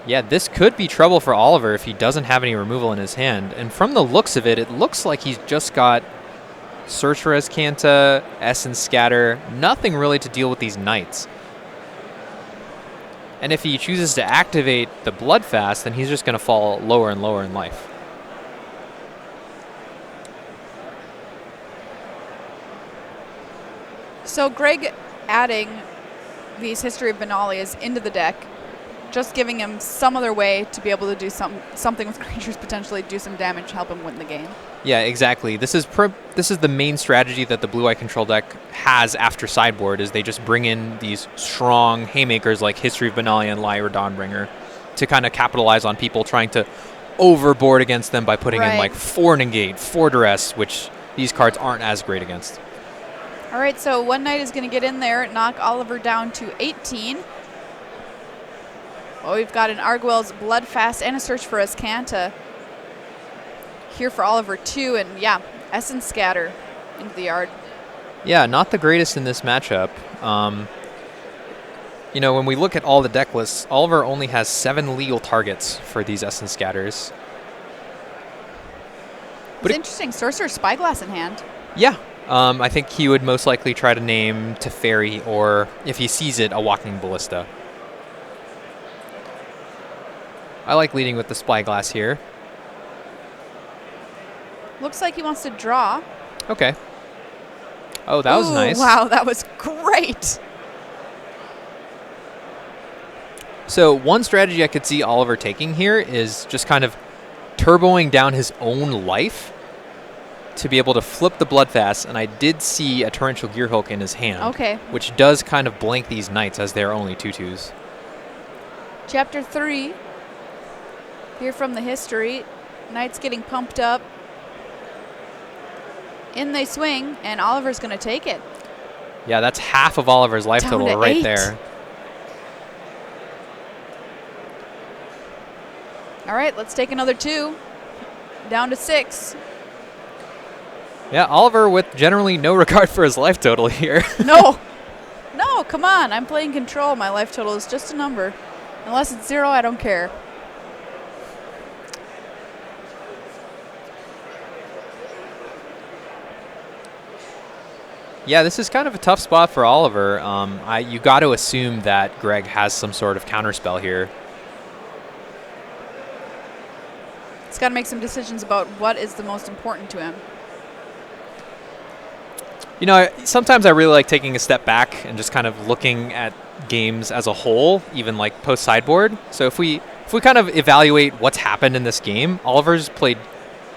Yeah, this could be trouble for Oliver if he doesn't have any removal in his hand. And from the looks of it, it looks like he's just got Search for Azcanta, Essence Scatter, nothing really to deal with these knights. And if he chooses to activate the Bloodfast, then he's just going to fall lower and lower in life. So Greg adding these History of Benalias into the deck, just giving him some other way to be able to do something with creatures, potentially do some damage, help him win the game. Yeah, exactly. This is the main strategy that the blue-eye control deck has after sideboard, is they just bring in these strong haymakers like History of Benalia and Lyra Dawnbringer to kind of capitalize on people trying to overboard against them by putting in like 4 negate, 4 duress, which these cards aren't as great against. All right, so one knight is going to get in there, knock Oliver down to 18. Well, we've got an Arguel's Bloodfast and a Search for Azcanta here for Oliver too, and yeah, Essence Scatter into the yard. Yeah, not the greatest in this matchup. You know, when we look at all the deck lists, Oliver only has 7 legal targets for these Essence Scatters. But it's interesting, Sorcerer Spyglass in hand. Yeah, I think he would most likely try to name Teferi, or if he sees it, a Walking Ballista. I like leading with the Spyglass here. Looks like he wants to draw. Okay. Oh, that was nice. Wow, that was great. So one strategy I could see Oliver taking here is just kind of turboing down his own life to be able to flip the Bloodfast, and I did see a Torrential Gearhulk in his hand. Okay. Which does kind of blank these knights as they're only 2/2s. Chapter 3. Here from the history. Knights getting pumped up. In they swing, and Oliver's going to take it. Yeah, that's half of Oliver's life Down total to right 8. there. All right, let's take another 2. Down to 6. Yeah, Oliver with generally no regard for his life total here. No. No, come on. I'm playing control. My life total is just a number. Unless it's 0, I don't care. Yeah, this is kind of a tough spot for Oliver. You got to assume that Greg has some sort of counterspell here. He's got to make some decisions about what is the most important to him. You know, sometimes I really like taking a step back and just kind of looking at games as a whole, even like post-sideboard. So if we kind of evaluate what's happened in this game, Oliver's played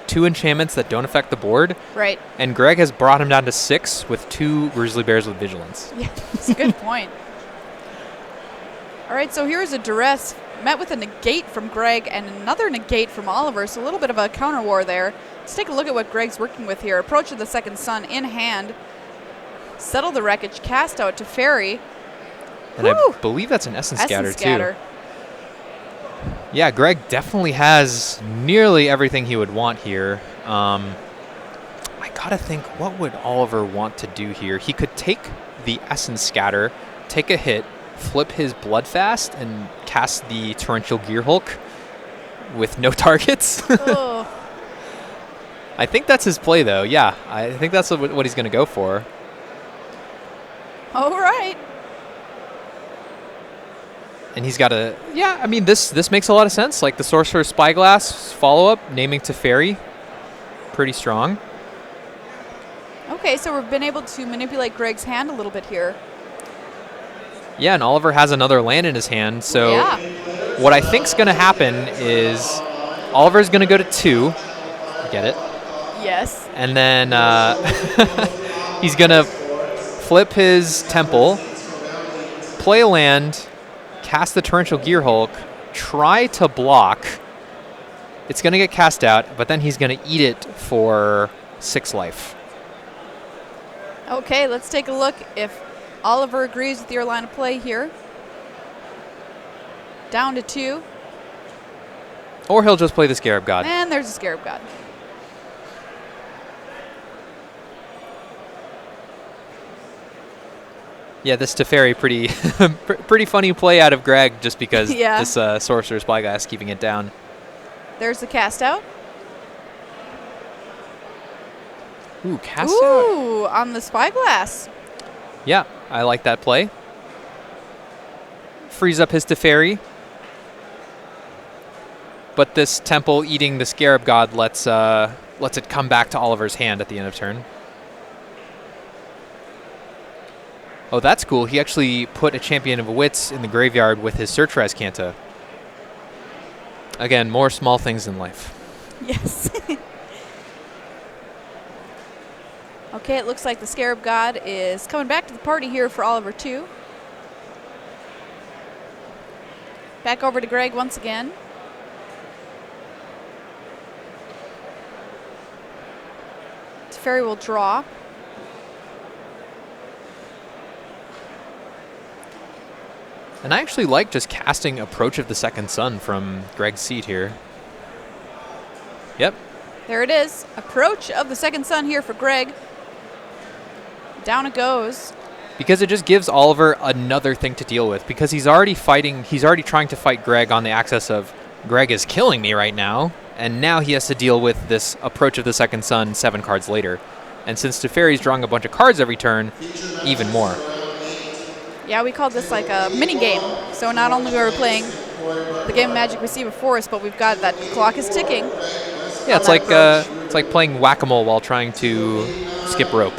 2 enchantments that don't affect the board. Right. And Greg has brought him down to 6 with 2 Grizzly Bears with Vigilance. Yeah, that's a good point. All right, so here's a duress met with a negate from Greg and another negate from Oliver, so a little bit of a counter war there. Let's take a look at what Greg's working with here. Approach of the Second Sun in hand. Settle the Wreckage, cast out to Fairy. And I believe that's an Essence Scatter, too. Yeah, Greg definitely has nearly everything he would want here. I gotta think, what would Oliver want to do here? He could take the Essence Scatter, take a hit, flip his Bloodfast, and cast the Torrential Gearhulk with no targets. Oh. I think that's his play, though. Yeah, I think that's what he's going to go for. All right. And he's got a... Yeah, I mean, this makes a lot of sense. Like the Sorcerer Spyglass follow-up, naming Teferi. Pretty strong. Okay, so we've been able to manipulate Greg's hand a little bit here. Yeah, and Oliver has another land in his hand. So what I think's going to happen is Oliver's going to go to 2. Get it? Yes. And then he's going to flip his Temple, play a land, cast the Torrential Gearhulk, try to block. It's going to get cast out, but then he's going to eat it for 6 life. Okay, let's take a look if Oliver agrees with your line of play here. Down to 2. Or he'll just play the Scarab God. And there's a Scarab God. Yeah, this Teferi pretty pretty funny play out of Greg just because Yeah. this Sorcerer Spyglass keeping it down. There's the cast out. Ooh, cast out. Ooh, on the Spyglass. Yeah, I like that play. Frees up his Teferi. But this Temple eating the Scarab God lets it come back to Oliver's hand at the end of turn. Oh, that's cool. He actually put a Champion of Wits in the graveyard with his Search for Azcanta. Again, more small things in life. Yes. Okay, it looks like the Scarab God is coming back to the party here for Oliver 2. Back over to Greg once again. Teferi will draw. And I actually like just casting Approach of the Second Sun from Greg's seat here. Yep. There it is. Approach of the Second Sun here for Greg. Down it goes. Because it just gives Oliver another thing to deal with. Because he's already trying to fight Greg on the axis of Greg is killing me right now. And now he has to deal with this Approach of the Second Sun 7 cards later. And since Teferi's drawing a bunch of cards every turn, even more. Yeah, we called this like a mini game. So not only are we playing the game of Magic we see before us, but we've got that clock is ticking. Yeah, it's like playing whack-a-mole while trying to skip rope.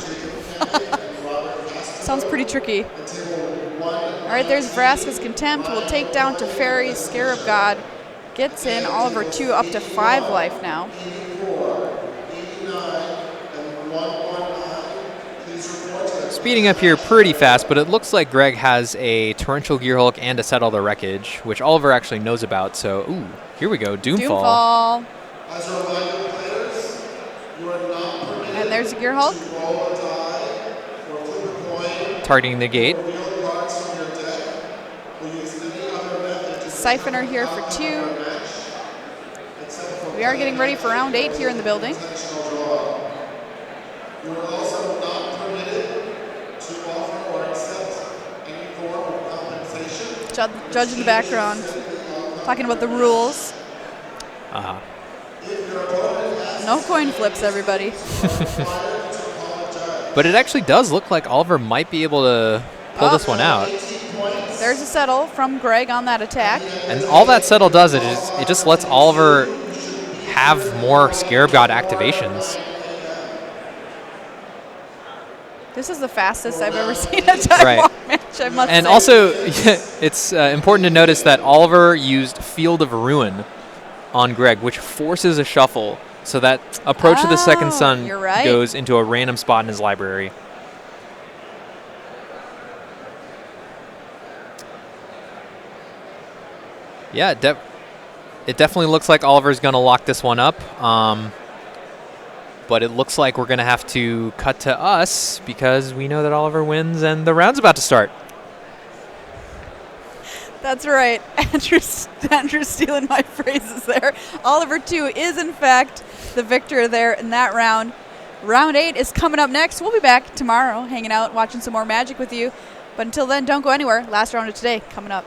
Sounds pretty tricky. All right, there's Vraska's Contempt. We'll take down Teferi, Scarab God. Gets in Oliver 2 up to 5 life now. Speeding up here pretty fast, but it looks like Greg has a Torrential Gearhulk and a Settle the Wreckage, which Oliver actually knows about. So, ooh, here we go, Doomfall. And there's a Gearhulk. Targeting the gate. Siphoner here for 2. We are getting ready for round 8 here in the building. Judge in the background, talking about the rules. No coin flips, everybody. But it actually does look like Oliver might be able to pull this one out. There's a settle from Greg on that attack. And all that settle does is it just lets Oliver have more Scarab God activations. This is the fastest I've ever seen a time walk match, I must say. And also, it's important to notice that Oliver used Field of Ruin on Greg, which forces a shuffle, so that Approach of the Second Sun goes into a random spot in his library. Yeah, it definitely looks like Oliver's going to lock this one up. But it looks like we're going to have to cut to us because we know that Oliver wins and the round's about to start. That's right. Andrew's stealing my phrases there. Oliver 2 is, in fact, the victor there in that round. Round 8 is coming up next. We'll be back tomorrow hanging out, watching some more Magic with you. But until then, don't go anywhere. Last round of today coming up.